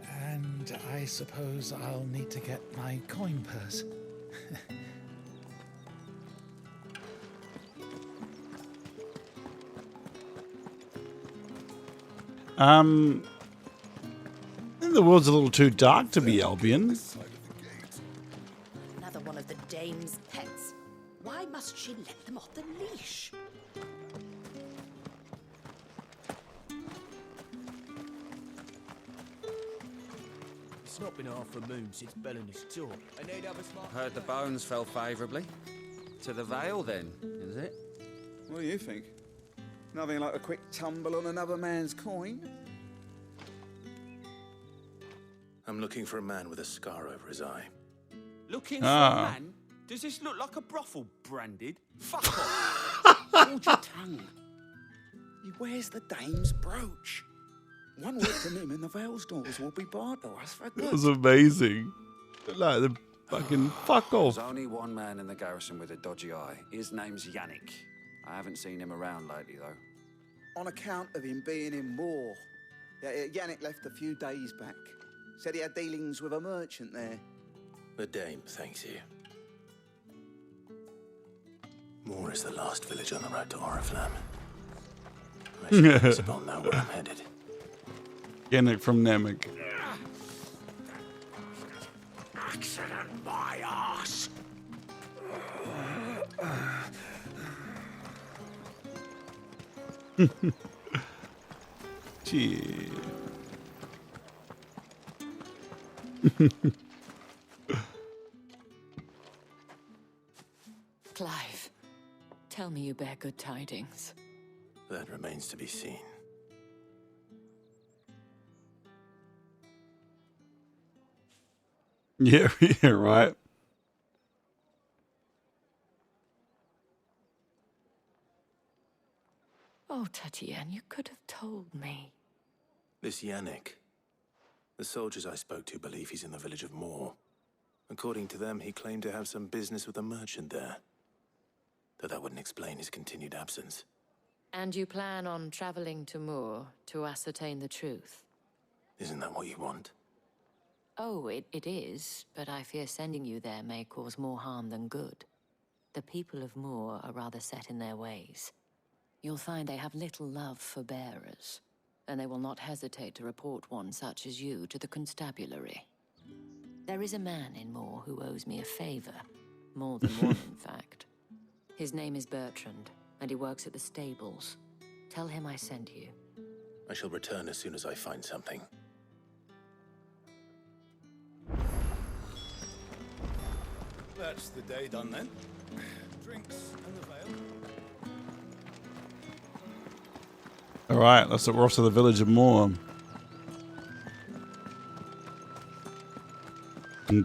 And I suppose I'll need to get my coin purse. I think the world's a little too dark to be Albion. Another one of the dame's pets. Why must she let them off the leash? It's not been half a moon since Bellen's tour. I need other smart. Heard the bones fell favourably. To the Vale, then, is it? What do you think? Nothing like a quick tumble on another man's coin? I'm looking for a man with a scar over his eye. Looking for a man? Does this look like a brothel, Branded? Fuck off! Hold your tongue. He wears the dame's brooch. One word from him and the Vale's doors will be barred to us for good. That was amazing. Like the fucking fuck off. There's only one man in the garrison with a dodgy eye. His name's Yannick. I haven't seen him around lately, though. on account of him being in Moor. Yeah, Yannick left a few days back. Said he had dealings with a merchant there. The Dame thanks you. Moor is the last village on the road to Oriflamme. I should possibly know where I'm headed. Yannick from Namek. Accident, my ass. Gee. Clive, tell me you bear good tidings. That remains to be seen. Yeah, yeah, right. Oh, Tatienne, you could have told me. This Yannick. The soldiers I spoke to believe he's in the village of Moor. According to them, he claimed to have some business with a merchant there. Though that wouldn't explain his continued absence. And you plan on traveling to Moor to ascertain the truth? Isn't that what you want? Oh, it is, but I fear sending you there may cause more harm than good. The people of Moor are rather set in their ways. You'll find they have little love for bearers, and they will not hesitate to report one such as you to the constabulary. There is a man in Moor who owes me a favor, more than one, in fact. His name is Bertrand, and he works at the stables. Tell him I sent you. I shall return as soon as I find something. That's the day done then. Drinks and the veil. All right, we're off to the village of Moor. There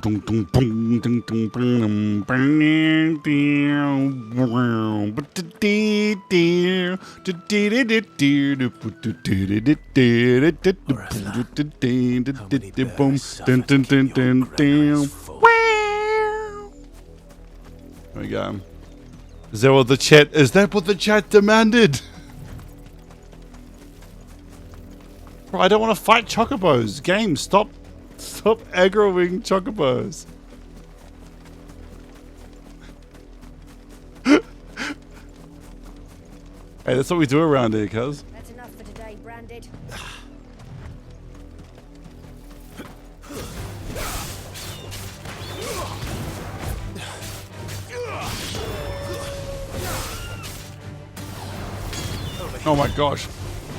we go. Is that what the chat demanded? Bro, I don't want to fight chocobos. Game, stop aggroing chocobos. Hey, that's what we do around here, cuz. That's enough for today, Branded. Oh my gosh.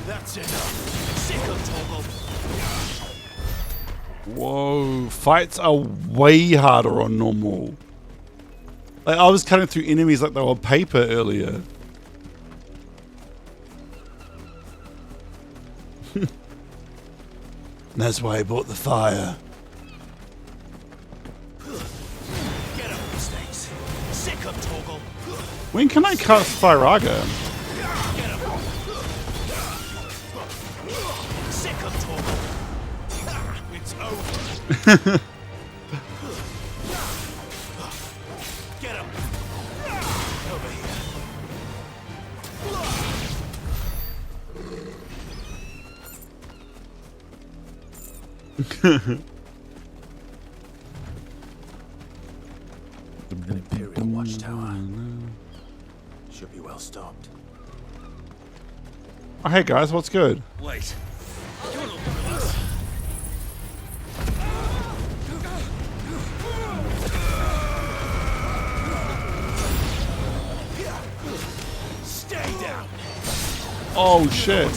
That's it. Sick of Toggle. Whoa, fights are way harder on normal. Like, I was cutting through enemies like they were paper earlier. That's why I bought the fire. Get up, mistakes. Sick of Toggle. When can I cast Firaga? Get up. Sick of Toggle. It's over. Get him! Over An Imperial watchtower. Should be well stocked. Oh, hey guys, what's good? Wait. You're not one of us. Stay down. Oh shit.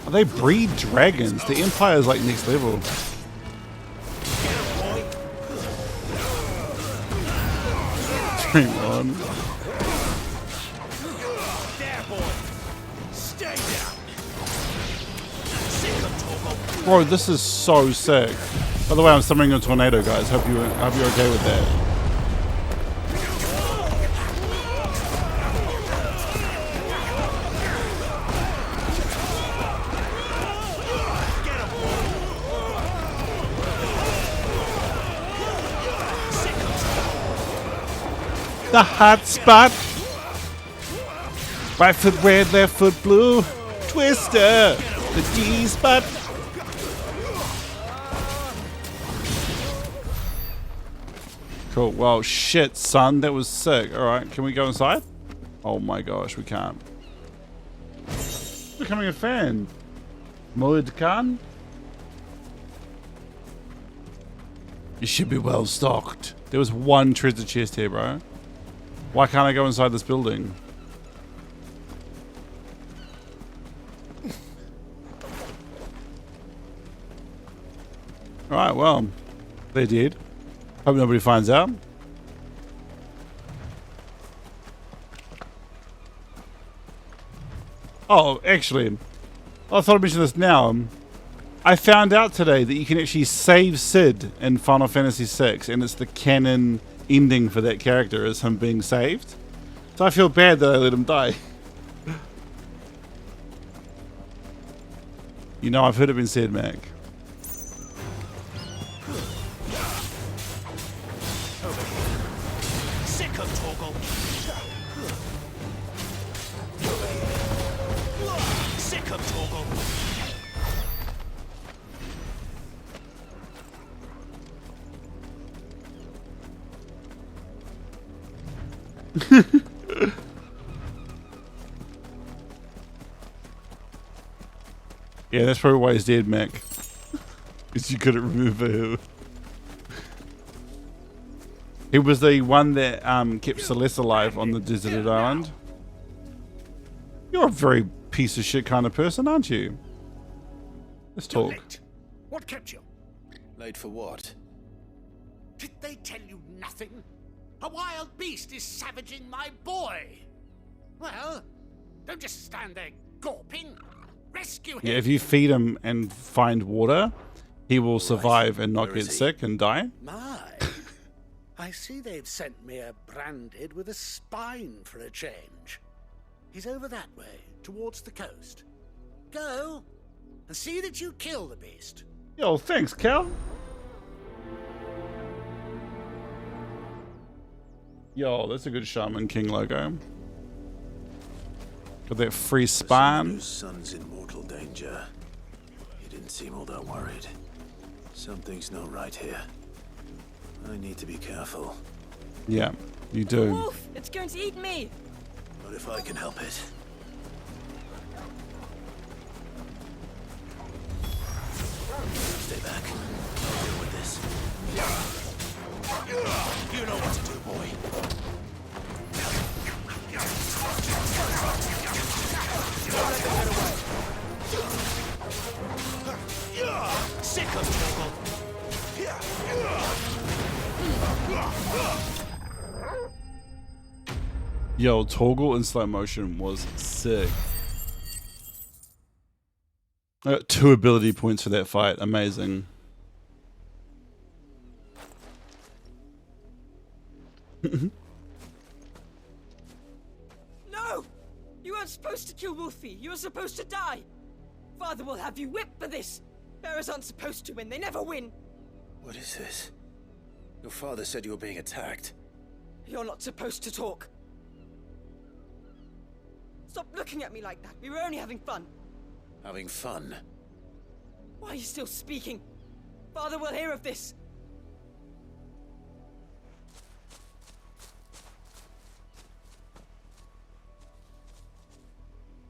Oh, they breed dragons. The Empire's like next level. Dream on. There, boy. Stay down. Sick of Toggle. Bro, this is so sick. By the way, I'm summoning a tornado, guys. Hope you're okay with that. The hot spot. Right foot red, left foot blue. Twister. The D spot. Cool. Well, shit, son. That was sick. Alright, can we go inside? Oh my gosh, we can't. Becoming a fan. Moed Khan? You should be well stocked. There was one treasure chest here, bro. Why can't I go inside this building? Alright, well, they did. Hope nobody finds out. Oh, actually, I thought I'd mention this now. I found out today that you can actually save Sid in Final Fantasy VI, and it's the canon ending for that character is him being saved. So I feel bad that I let him die. You know, I've heard it been said, Mac. Sick of Torgal. Sick of Torgal. Yeah, that's probably why he's dead, Mac. Because you couldn't remove her. He was the one that kept Celeste alive on the deserted island. You're a very piece of shit kind of person, aren't you? Let's talk. Late. What kept you? Late for what? Did they tell you nothing? A wild beast is savaging my boy. Well, don't just stand there gawping. Rescue him. Yeah, if you feed him and find water, he will survive and not get sick and die. My. I see they've sent me a branded with a spine for a change. He's over that way, towards the coast. Go and see that you kill the beast. Yo, thanks, Cal. Yo, that's a good Shaman King logo. Got that free spine. Whose son's in mortal danger. He didn't seem all that worried. Something's not right here. I need to be careful. Yeah, you do. Wolf, it's going to eat me. But if I can help it. Stay back. I'll deal with this. You know what to do, boy. Sick of Torgal. Yo, Torgal in slow motion was sick. I got 2 ability points for that fight. Amazing. No! You weren't supposed to kill Wolfie. You were supposed to die. Father will have you whipped for this. Bearers aren't supposed to win. They never win. What is this? Your father said you were being attacked. You're not supposed to talk. Stop looking at me like that. We were only having fun. Having fun? Why are you still speaking? Father will hear of this.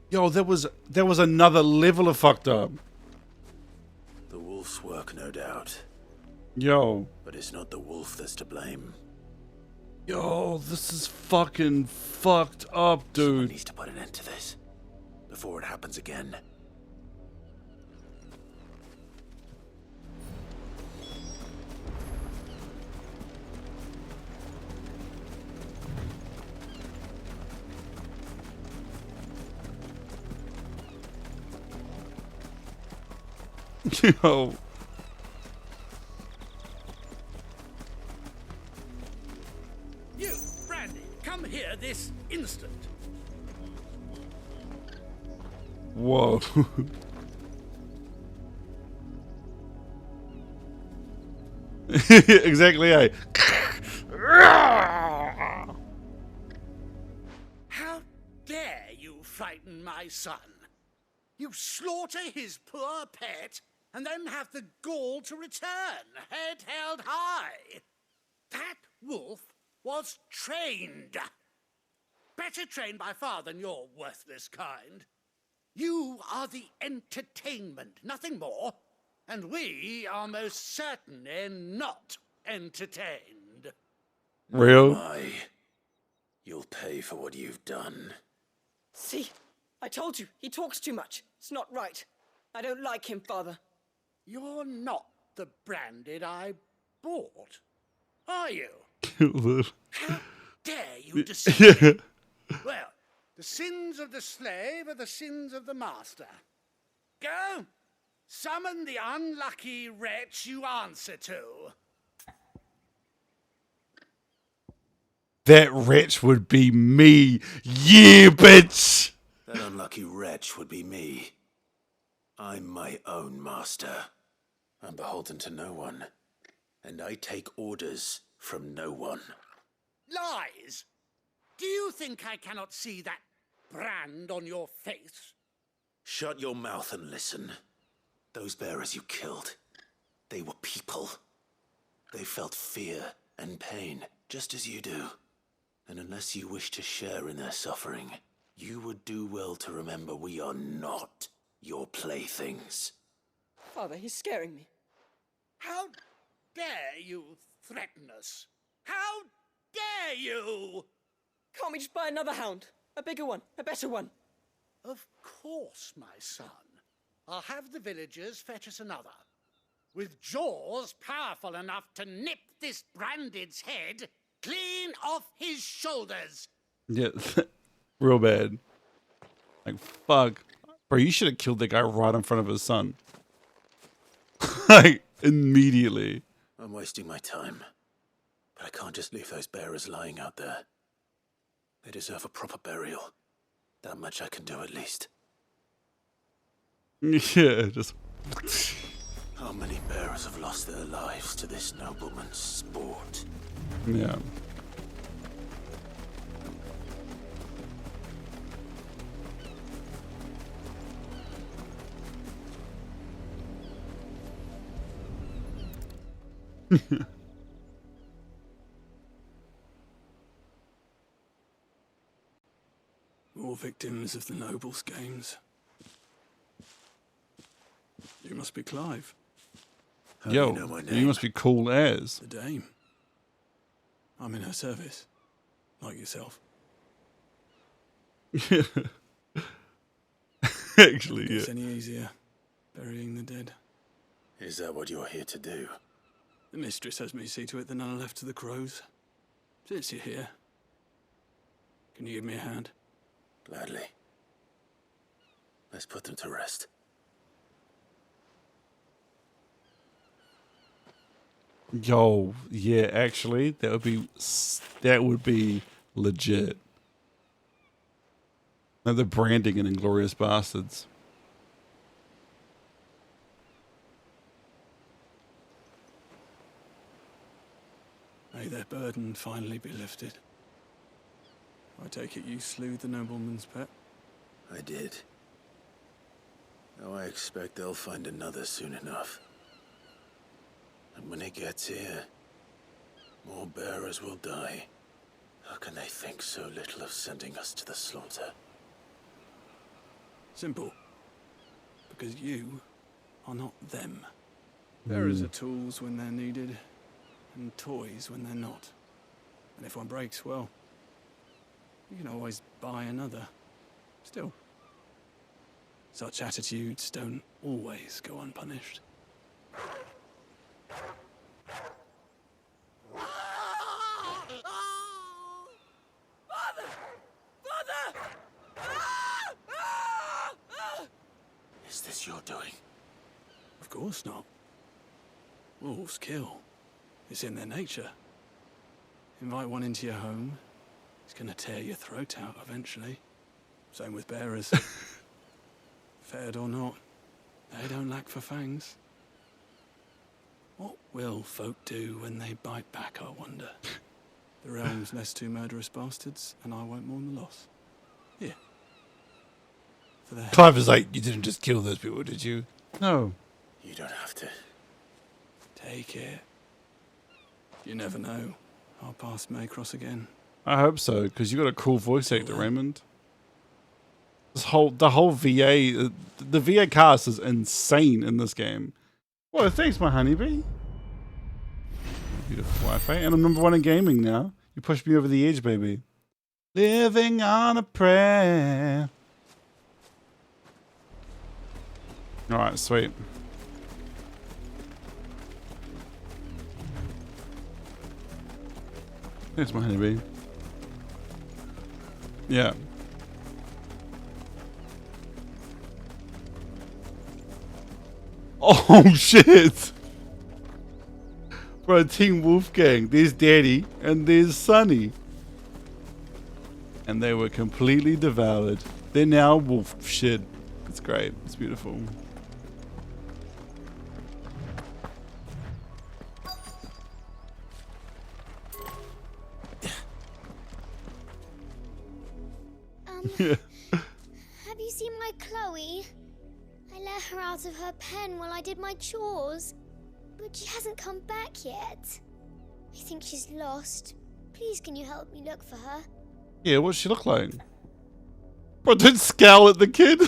Yo, there was another level of fucked up. The wolf's work, no doubt. Yo. But it's not the wolf that's to blame. Yo, this is fucking fucked up, dude. Someone needs to put an end to this before it happens again. Yo. You, Brandy, come here this instant. Whoa. Exactly, eh? How dare you frighten my son. You slaughter his poor pet, and then have the gall to return, head held high. That wolf was trained. Better trained by far than your worthless kind. You are the entertainment, nothing more. And we are most certainly not entertained. Real? My, you'll pay for what you've done. See? I told you, he talks too much. It's not right. I don't like him, Father. You're not the Branded I bought, are you? How dare you deceive me? Well, the sins of the slave are the sins of the master. Go, summon the unlucky wretch you answer to. That wretch would be me. Yeah, bitch. That unlucky wretch would be me. I'm my own master. I'm beholden to no one. And I take orders from no one. Lies! Do you think I cannot see that brand on your face? Shut your mouth and listen. Those bearers you killed, they were people. They felt fear and pain, just as you do. And unless you wish to share in their suffering, you would do well to remember we are not your playthings. Father, he's scaring me. How dare you threaten us? How dare you? Can't we just buy another hound? A bigger one, a better one. Of course, my son. I'll have the villagers fetch us another. With jaws powerful enough to nip this Branded's head clean off his shoulders. Yeah, real bad. Like, fuck. Bro, you should have killed that guy right in front of his son. Like, immediately. I'm wasting my time. But I can't just leave those bearers lying out there. They deserve a proper burial. That much I can do at least. Yeah, just... How many bearers have lost their lives to this nobleman's sport? Yeah. More victims of the nobles' games. You must be Clive. How do Yo, you know my name? you must be cool as. The dame. I'm in her service. Like yourself. Actually, yeah. It's any easier burying the dead. Is that what you're here to do? The mistress has me see to it that none are left to the crows. Since you're here, can you give me a hand? Gladly. Let's put them to rest. Yo, yeah, actually, that would be legit. Like the branding in Inglourious Bastards. May their burden finally be lifted. I take it you slew the nobleman's pet? I did. Now I expect they'll find another soon enough. And when it gets here, more bearers will die. How can they think so little of sending us to the slaughter? Simple. Because you are not them. Bearers are tools when they're needed, and toys when they're not. And if one breaks, well, you can always buy another. Still, such attitudes don't always go unpunished. Is this your doing? Of course not. Wolves kill. It's in their nature. Invite one into your home, he's gonna tear your throat out eventually. Same with bearers. Fed or not, they don't lack for fangs. What will folk do when they bite back, I wonder? The realm's less two murderous bastards, and I won't mourn the loss. Here. for the Clive is like, you didn't just kill those people, did you? No. You don't have to. Take it. You never know. Our paths may cross again. I hope so, because you got a cool voice actor, Raymond. The whole VA, the VA cast is insane in this game. Well, thanks, my honeybee. Beautiful Wi-Fi, and I'm #1 in gaming now. You pushed me over the edge, baby. Living on a prayer. All right, sweet. Thanks, my honeybee. Yeah. Oh shit! Bro, Team Wolfgang. There's Daddy and there's Sonny. And they were completely devoured. They're now wolf shit. It's great. It's beautiful. Yeah. Have you seen my Chloe? I let her out of her pen while I did my chores, but she hasn't come back yet. I think she's lost. Please, can you help me look for her? Yeah, what's she look like? Bro, don't scowl at the kid.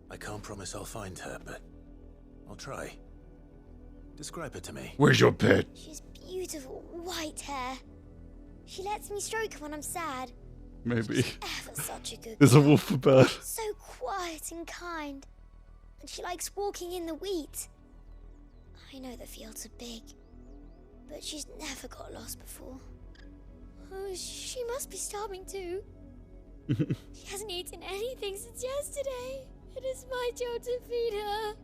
I can't promise I'll find her, but I'll try. Describe her to me. Where's your pet? She's beautiful white hair. She lets me stroke her when I'm sad. Maybe. Ever such a good There's a girl. wolf bird. So quiet and kind. And she likes walking in the wheat. I know the fields are big, but she's never got lost before. Oh, she must be starving too. She hasn't eaten anything since yesterday. It is my job to feed her.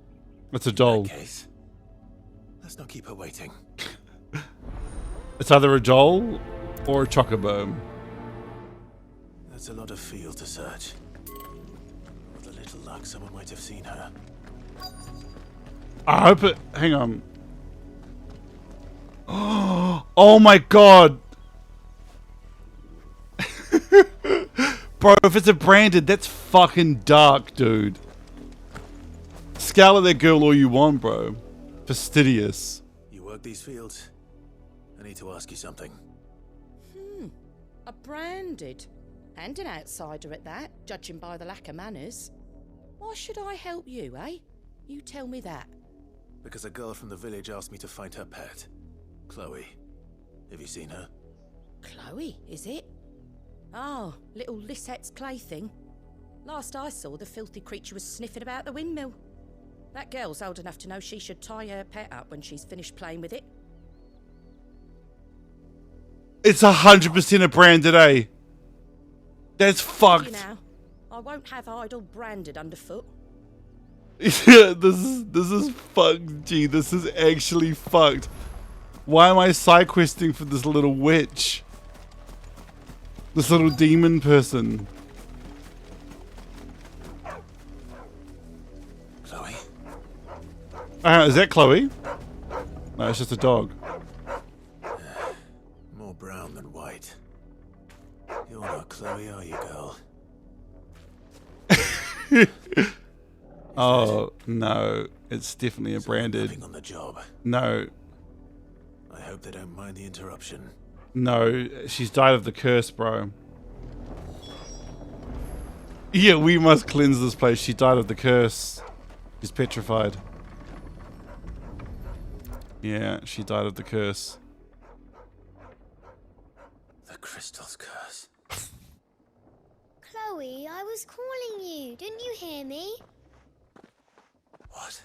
It's a doll. Case. Let's not keep her waiting. It's either a doll or a chocobo. That's a lot of field to search. With a little luck, someone might have seen her. I hope it. Hang on. Oh my god. Bro, if it's a branded, that's fucking dark, dude. Scowl at that girl all you want, bro. Fastidious. You work these fields? I need to ask you something. A branded. And an outsider at that, judging by the lack of manners. Why should I help you, eh? You tell me that. Because a girl from the village asked me to find her pet. Chloe. Have you seen her? Chloe, is it? Oh, little Lisette's plaything. Last I saw, the filthy creature was sniffing about the windmill. That girl's old enough to know she should tie her pet up when she's finished playing with it. It's 100% a branded, eh? That's fucked. You know, I won't have idle branded underfoot. Yeah, this is fucked, G. This is actually fucked. Why am I side questing for this little witch? This little demon person. Chloe? Is that Chloe? No, it's just a dog. More brown than white. You're not Chloe, are you, girl? Oh, no. It's definitely a branded. On the job. No. I hope they don't mind the interruption. No, she's died of the curse, bro. Yeah, we must cleanse this place. She died of the curse. She's petrified. Yeah, she died of the curse. The crystal's curse. Chloe, I was calling you. Didn't you hear me? What?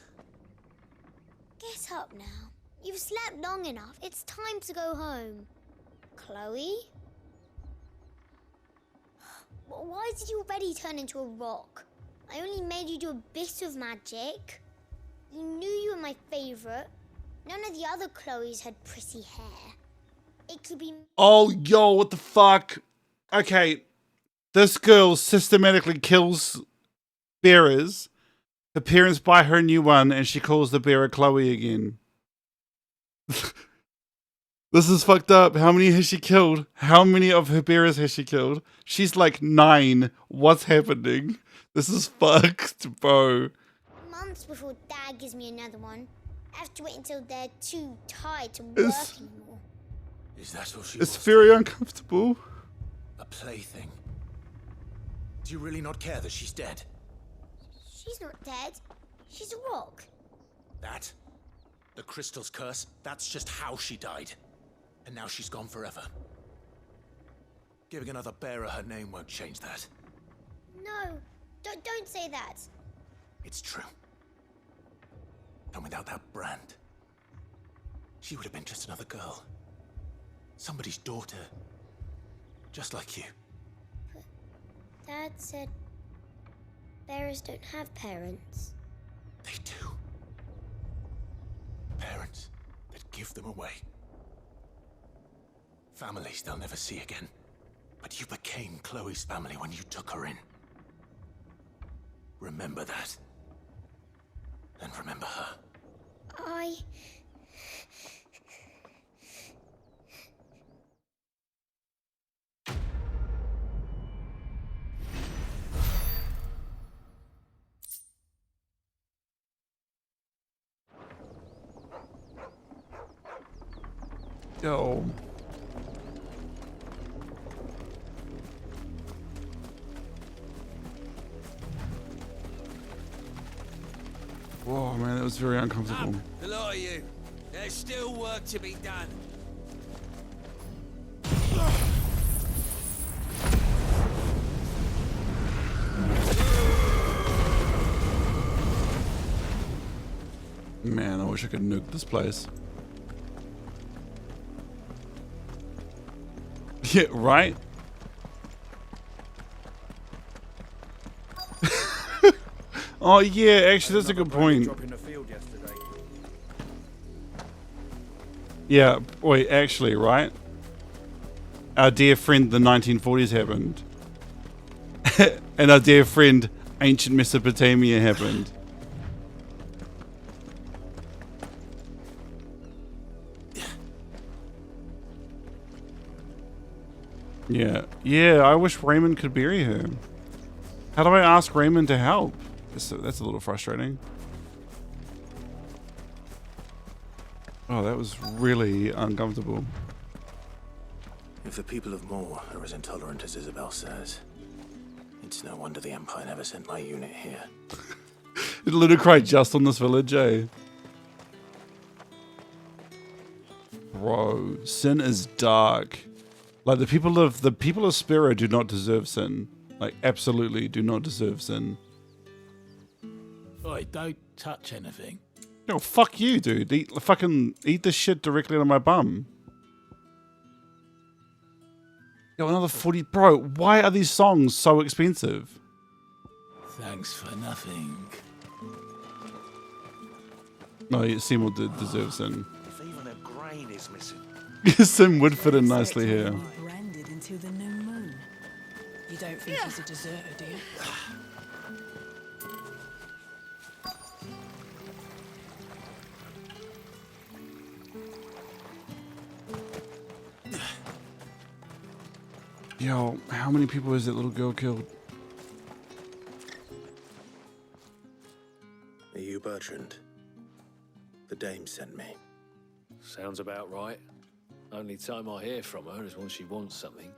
Get up now. You've slept long enough. It's time to go home. Chloe? Why did you already turn into a rock? I only made you do a bit of magic. You knew you were my favorite. None of the other Chloes had pretty hair. It could be... Oh, yo, what the fuck? Okay, this girl systematically kills bearers. Her parents buy her a new one, and she calls the bearer Chloe again. This is fucked up. How many has she killed? How many of her bearers has she killed? She's like 9. What's happening? This is fucked, bro. Months before Dad gives me another one. I have to wait until they're too tired to work It's- anymore. Is that what she It's was? very uncomfortable. A plaything. Do you really not care that she's dead? She's not dead. She's a rock. That? The crystal's curse? That's just how she died. And now she's gone forever. Giving another bearer her name won't change that. No, don't say that. It's true. And without that brand, she would have been just another girl. Somebody's daughter. Just like you. But Dad said bearers don't have parents. They do. Parents that give them away. Families they'll never see again. But you became Chloe's family when you took her in. Remember that. And remember her. Yo. Whoa, man, that was very uncomfortable. The lot of you. There's still work to be done. Man, I wish I could nuke this place. Yeah, right? Oh yeah, actually that's a good point. Yeah, wait, actually, right? Our dear friend the 1940s happened. And our dear friend ancient Mesopotamia happened. Yeah, I wish Raymond could bury her. How do I ask Raymond to help? That's a little frustrating. Oh, that was really uncomfortable. If the people of Moor are as intolerant as Isabel says, it's no wonder the Empire never sent my unit here. It ludicrous just on this village, eh? Bro, sin is dark. Like the people of Spira do not deserve sin. Like absolutely do not deserve sin. Oi, don't touch anything. Yo, fuck you, dude. Eat this shit directly on my bum. Yo, another 40. Bro, why are these songs so expensive? Thanks for nothing. No, Seymour deserves sin. If even a grain is missing. Sin would fit in nicely here. Branded until the new moon. You don't think he's a deserter, do you? Yo, how many people has that little girl killed? Are you Bertrand? The dame sent me. Sounds about right. Only time I hear from her is when she wants something.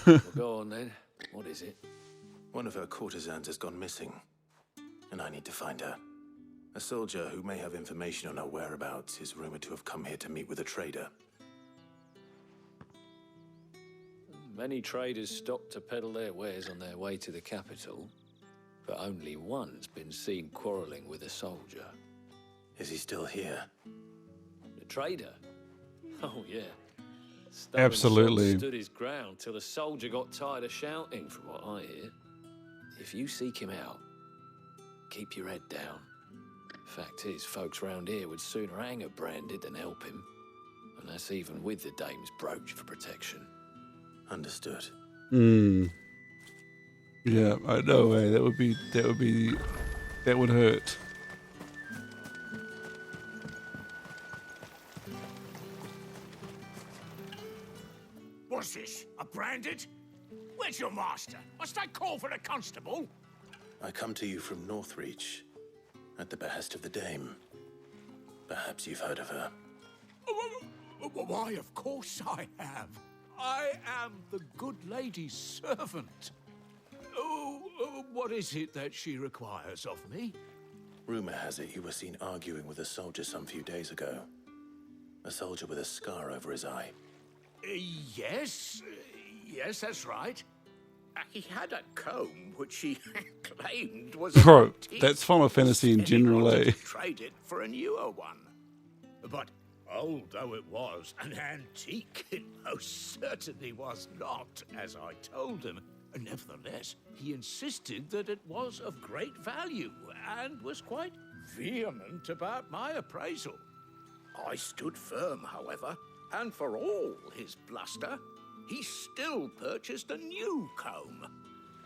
Well, go on then. What is it? One of her courtesans has gone missing, and I need to find her. A soldier who may have information on her whereabouts is rumored to have come here to meet with a trader. Many traders stop to peddle their wares on their way to the capital, but only one's been seen quarreling with a soldier. Is he still here? The trader? Oh, yeah. Absolutely. Stood his ground till the soldier got tired of shouting, from what I hear. If you seek him out, keep your head down. Fact is, folks round here would sooner hang a branded than help him. And that's even with the dame's brooch for protection. Understood. Yeah, I know, way. That would hurt. What's this? A branded? Where's your master? Must I call for the constable? I come to you from Northreach, at the behest of the Dame. Perhaps you've heard of her. Why, of course I have. I am the good lady's servant. What is it that she requires of me? Rumor has it you were seen arguing with a soldier some few days ago. A soldier with a scar over his eye. Yes, that's right. He had a comb which he claimed was Bro, antique, that's Final Fantasy in and he general, wanted eh? to trade it for a newer one. But old though it was, an antique it most certainly was not, as I told him. Nevertheless, he insisted that it was of great value and was quite vehement about my appraisal. I stood firm, however, and for all his bluster, he still purchased a new comb,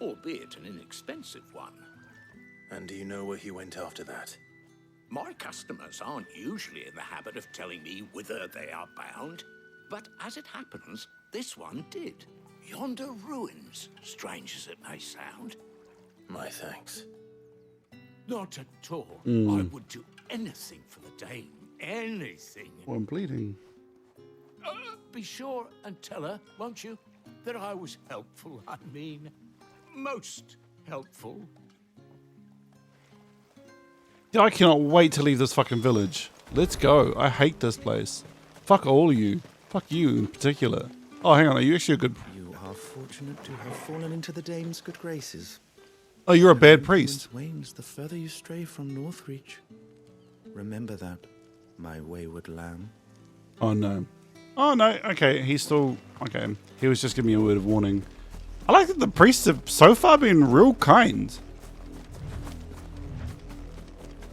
albeit an inexpensive one. And do you know where he went after that? My customers aren't usually in the habit of telling me whither they are bound, but as it happens, this one did. Yonder ruins, strange as it may sound. My thanks. Not at all. Mm. I would do anything for the Dame. Anything. Well, I'm bleeding. Be sure and tell her, won't you, that I was helpful. I mean, most helpful. Yeah, I cannot wait to leave this fucking village. Let's go. I hate this place. Fuck all of you. Fuck you in particular. Oh, hang on. Are you actually a good... You are fortunate to have fallen into the Dame's good graces. Oh, you're a bad priest. Wanes the further you stray from Northreach. Remember that, my wayward lamb. Oh, no. Oh, no. Okay, he's still... Okay. He was just giving me a word of warning. I like that the priests have so far been real kind.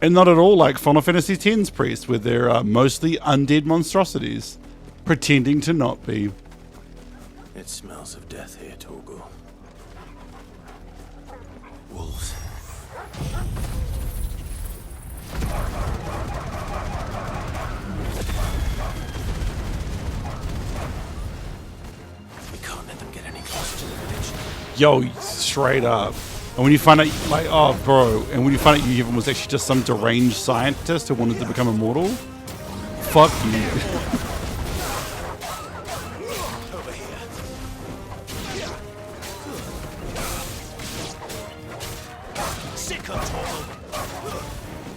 And not at all like Final Fantasy X's priests, where they're mostly undead monstrosities, pretending to not be. It smells of death here, Torgal. Wolves. We can't let them get any closer to the village. Yo, straight up. And when you find out, like, oh, bro, and when you find out Yevon was actually just some deranged scientist who wanted to become immortal, fuck you.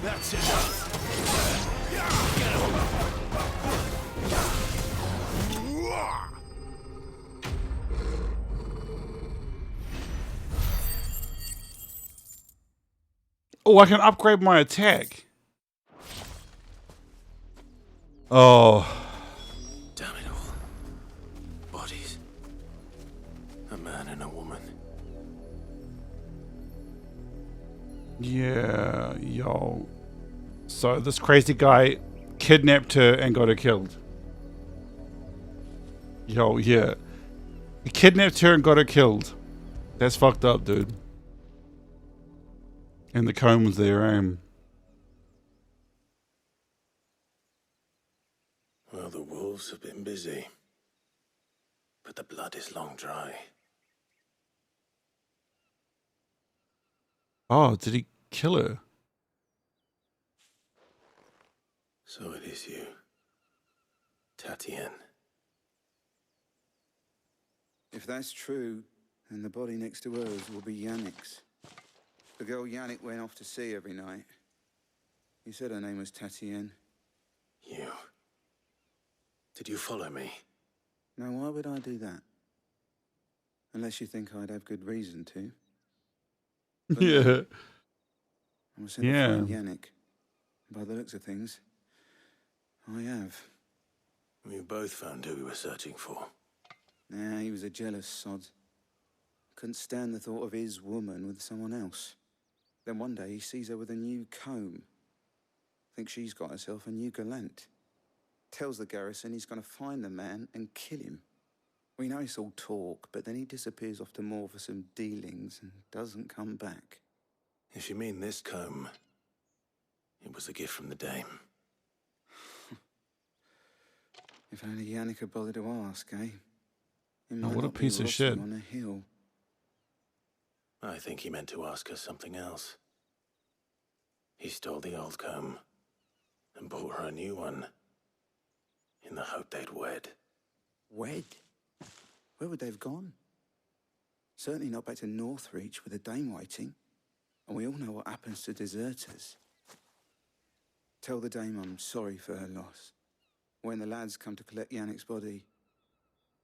That's enough. Oh, I can upgrade my attack. Oh. Damn it all. Bodies. A man and a woman. Yeah, yo. So this crazy guy kidnapped her and got her killed. Yo, yeah. He kidnapped her and got her killed. That's fucked up, dude. And the comb was there, Well, the wolves have been busy. But the blood is long dry. Oh, did he kill her? So it is you. Tatien. If that's true, then the body next to hers will be Yannick's. The girl Yannick went off to see every night. He said her name was Tatien. You. Did you follow me? Now, why would I do that? Unless you think I'd have good reason to. But Yeah. no. I was sent Yeah. to find Yannick. By the looks of things, I have. We both found who we were searching for. Nah, he was a jealous sod. Couldn't stand the thought of his woman with someone else. Then one day he sees her with a new comb. Thinks she's got herself a new gallant. Tells the garrison he's going to find the man and kill him. We know it's all talk, but then he disappears off to Moor for some dealings and doesn't come back. If you mean this comb, it was a gift from the Dame. If only Yannick had bothered to ask, eh? He Oh, might what a not be piece of rotting shit. on a hill. I think he meant to ask us something else. He stole the old comb and bought her a new one in the hope they'd wed. Wed? Where would they have gone? Certainly not back to Northreach with a dame waiting. And we all know what happens to deserters. Tell the dame I'm sorry for her loss. When the lads come to collect Yannick's body,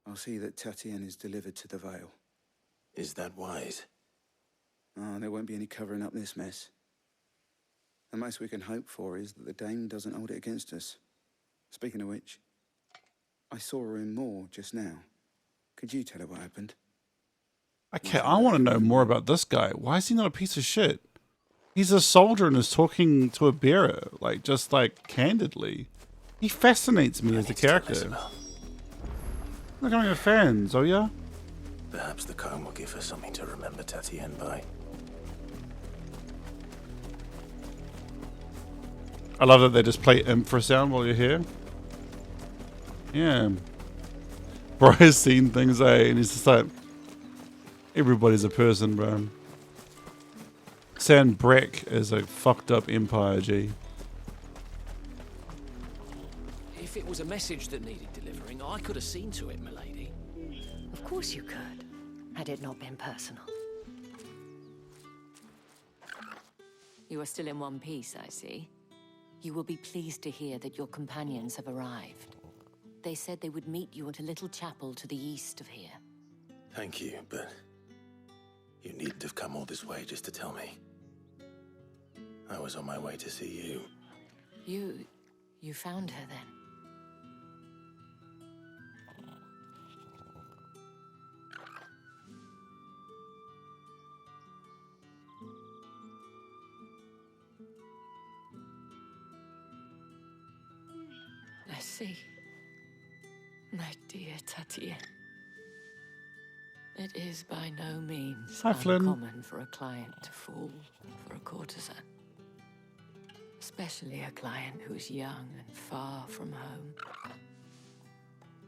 I'll see that Tatienne is delivered to the Vale. Is that wise? Oh, there won't be any covering up this mess. The most we can hope for is that the dame doesn't hold it against us. Speaking of which, I saw her in Moor just now. Could you tell her what happened? Okay, I want to know more about this guy. Why is he not a piece of shit? He's a soldier and is talking to a bearer, like, just like candidly. He fascinates me as a character. Look, I'm a fan, so yeah. Perhaps the comb will give us something to remember Tatienne by. I love that they just play infrasound while you're here. Yeah. Bro has seen things, eh? And he's just like, everybody's a person, bro. Sand Breck is a fucked up empire, G. If it was a message that needed delivering, I could have seen to it, milady. Of course you could, had it not been personal. You are still in one piece, I see. You will be pleased to hear that your companions have arrived. They said they would meet you at a little chapel to the east of here. Thank you, but you needn't have come all this way just to tell me. I was on my way to see you. You found her then? I see. My dear Tatienne. It is by no means uncommon for a client to fall for a courtesan. Especially a client who's young and far from home.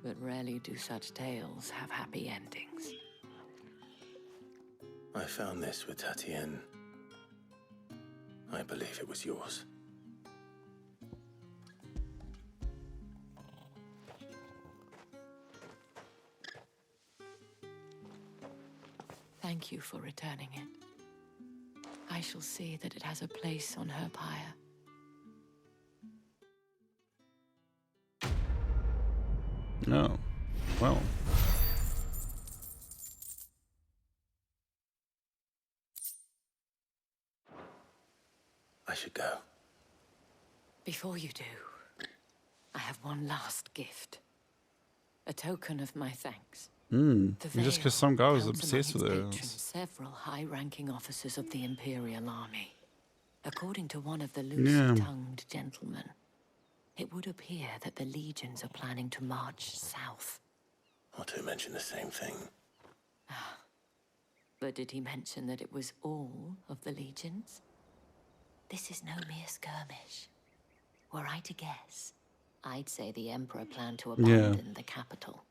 But rarely do such tales have happy endings. I found this with Tatienne. I believe it was yours. Thank you for returning it. I shall see that it has a place on her pyre. No. Well. I should go. Before you do, I have one last gift. A token of my thanks. Just because some guy was counts obsessed with among her. its patrons several high-ranking officers of the Imperial Army. According to one of the loose-tongued gentlemen, it would appear that the legions are planning to march south. Not to mention the same thing. But did he mention that it was all of the legions? This is no mere skirmish. Were I to guess, I'd say the Emperor planned to abandon the capital.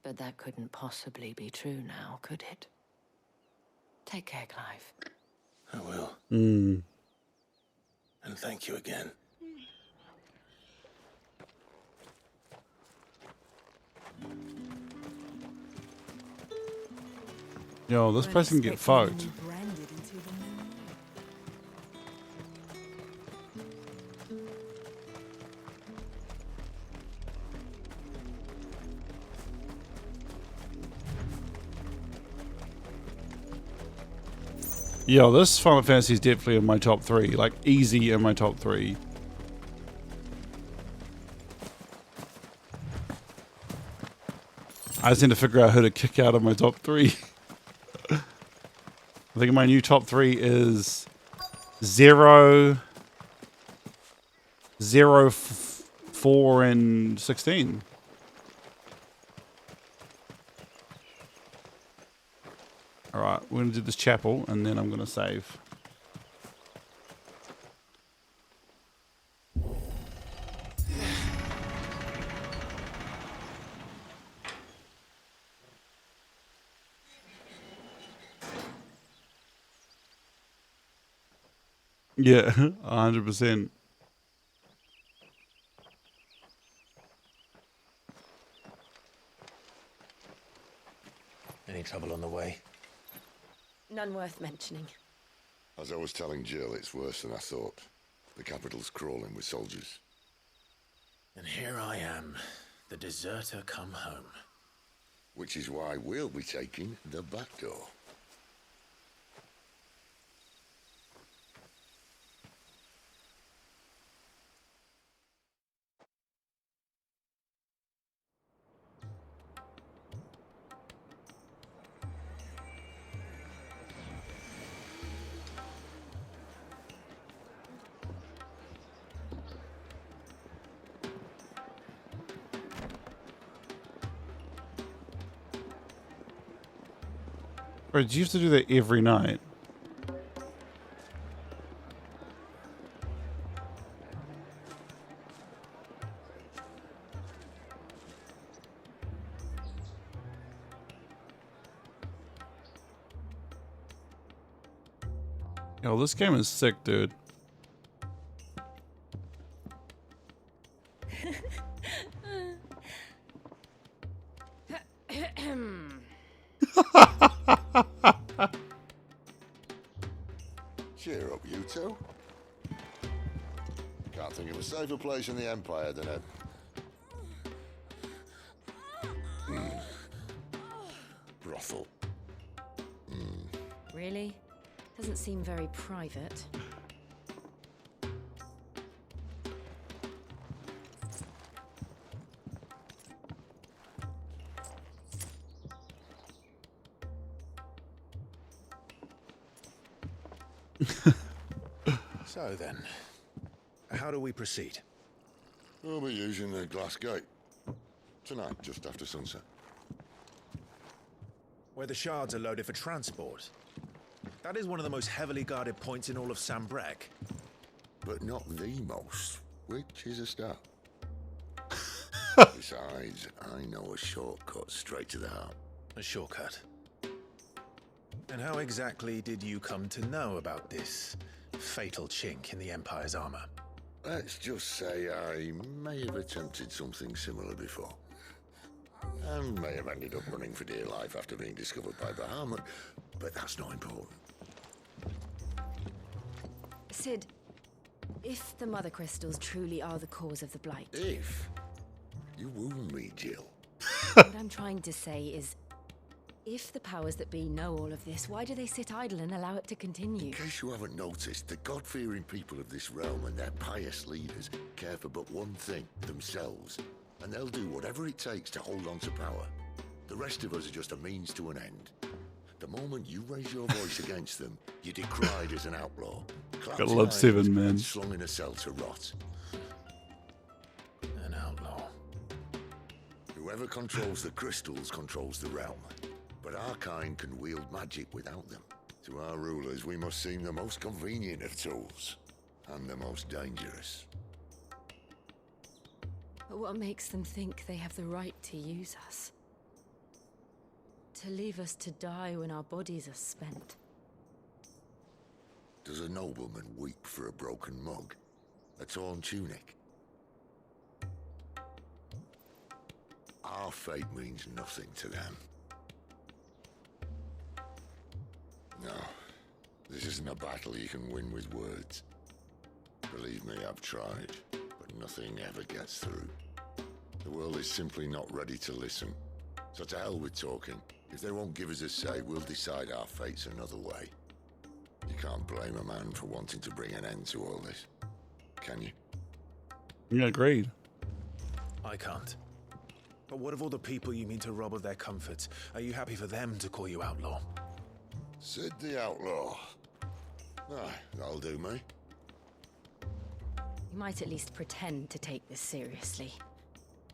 But that couldn't possibly be true now, could it? Take care, Clive. I will. Mm. And thank you again. Yo, this place can get fucked. Yo, this Final Fantasy is definitely in my top 3. Like, easy in my top 3. I just need to figure out who to kick out of my top 3. I think my new top 3 is 0, 4, and 16. Alright, we're going to do this chapel, and then I'm going to save. Yeah, 100%. Any trouble on the way? None worth mentioning. As I was telling Jill, it's worse than I thought. The capital's crawling with soldiers. And here I am, the deserter come home. Which is why we'll be taking the back door. Bro, do you have to do that every night? Yo, this game is sick, dude. Cheer up, you two. Can't think of a safer place in the Empire than a... brothel. Really? Doesn't seem very private. So then, how do we proceed? We'll be using the glass gate. Tonight, just after sunset. Where the shards are loaded for transport. That is one of the most heavily guarded points in all of Sambrek. But not the most, which is a start. Besides, I know a shortcut straight to the heart. A shortcut? And how exactly did you come to know about this fatal chink in the Empire's armor? Let's just say I may have attempted something similar before. And may have ended up running for dear life after being discovered by Bahamut, but that's not important. Sid, if the Mother Crystals truly are the cause of the Blight... If? You wound me, Jill. What I'm trying to say is, if the powers that be know all of this, why do they sit idle and allow it to continue? In case you haven't noticed, the God-fearing people of this realm and their pious leaders care for but one thing, themselves. And they'll do whatever it takes to hold on to power. The rest of us are just a means to an end. The moment you raise your voice against them, you're decried as an outlaw. Gotta love Seven, man. Slung in a cell to rot. An outlaw. Whoever controls the crystals controls the realm. But our kind can wield magic without them. To our rulers, we must seem the most convenient of tools. And the most dangerous. But what makes them think they have the right to use us? To leave us to die when our bodies are spent? Does a nobleman weep for a broken mug? A torn tunic? Our fate means nothing to them. No, this isn't a battle you can win with words. Believe me, I've tried, but nothing ever gets through. The world is simply not ready to listen. So to hell with talking. If they won't give us a say, we'll decide our fates another way. You can't blame a man for wanting to bring an end to all this, can you? Yeah, agreed. I can't. But what of all the people you mean to rob of their comforts? Are you happy for them to call you outlaw? Sid the Outlaw. Aye, that'll do me. You might at least pretend to take this seriously.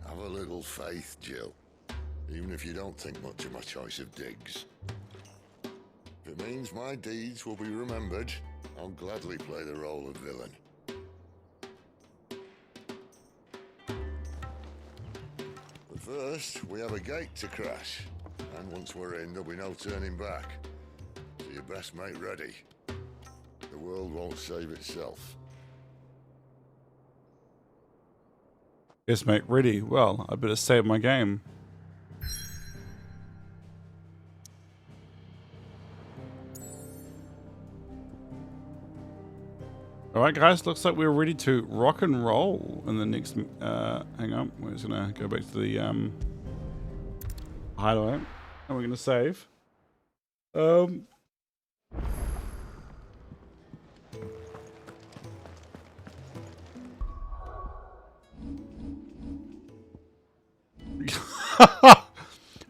Have a little faith, Jill. Even if you don't think much of my choice of digs. If it means my deeds will be remembered, I'll gladly play the role of villain. But first, we have a gate to crash. And once we're in, there'll be no turning back. So you best make ready. The world won't save itself. Yes, mate, ready. Well, I better save my game. Alright guys, looks like we're ready to rock and roll in the next, hang on, we're just gonna go back to the hideaway, and we're gonna save.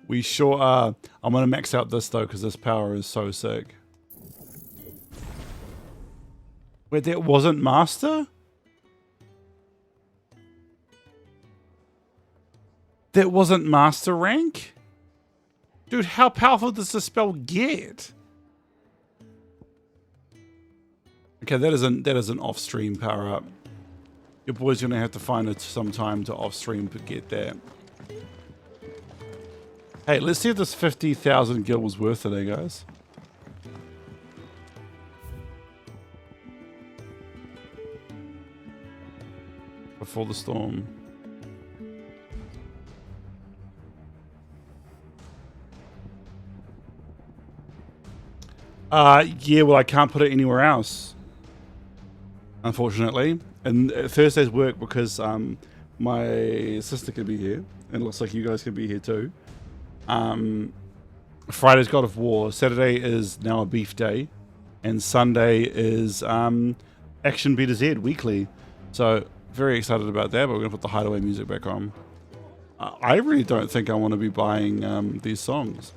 We sure are. I'm gonna max out this though, because this power is so sick. Wait, that wasn't master? That wasn't master rank? Dude, how powerful does the spell get? Okay, that is an off-stream power-up. Your boy's gonna have to find some time to off-stream to get that. Hey, let's see if this 50,000 gil was worth it, guys. Before the storm. Yeah, well, I can't put it anywhere else, unfortunately. And Thursday's work because my sister could be here, and it looks like you guys could be here too. Friday's God of War. Saturday is now a beef day, and Sunday is Action B to Z weekly. So very excited about that. But we're gonna put the hideaway music back on. I really don't think I want to be buying these songs.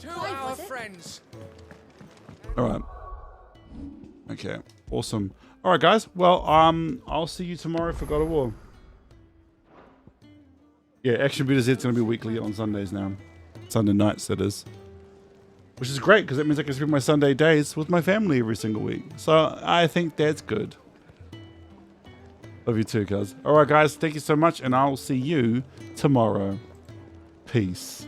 To our friends. All right. Okay. Awesome. All right, guys. Well, I'll see you tomorrow for God of War. Yeah, Action B to Z is going to be weekly on Sundays now. Sunday nights, that is. Which is great, because that means I can spend my Sunday days with my family every single week. So I think that's good. Love you too, cuz. All right, guys. Thank you so much, and I'll see you tomorrow. Peace.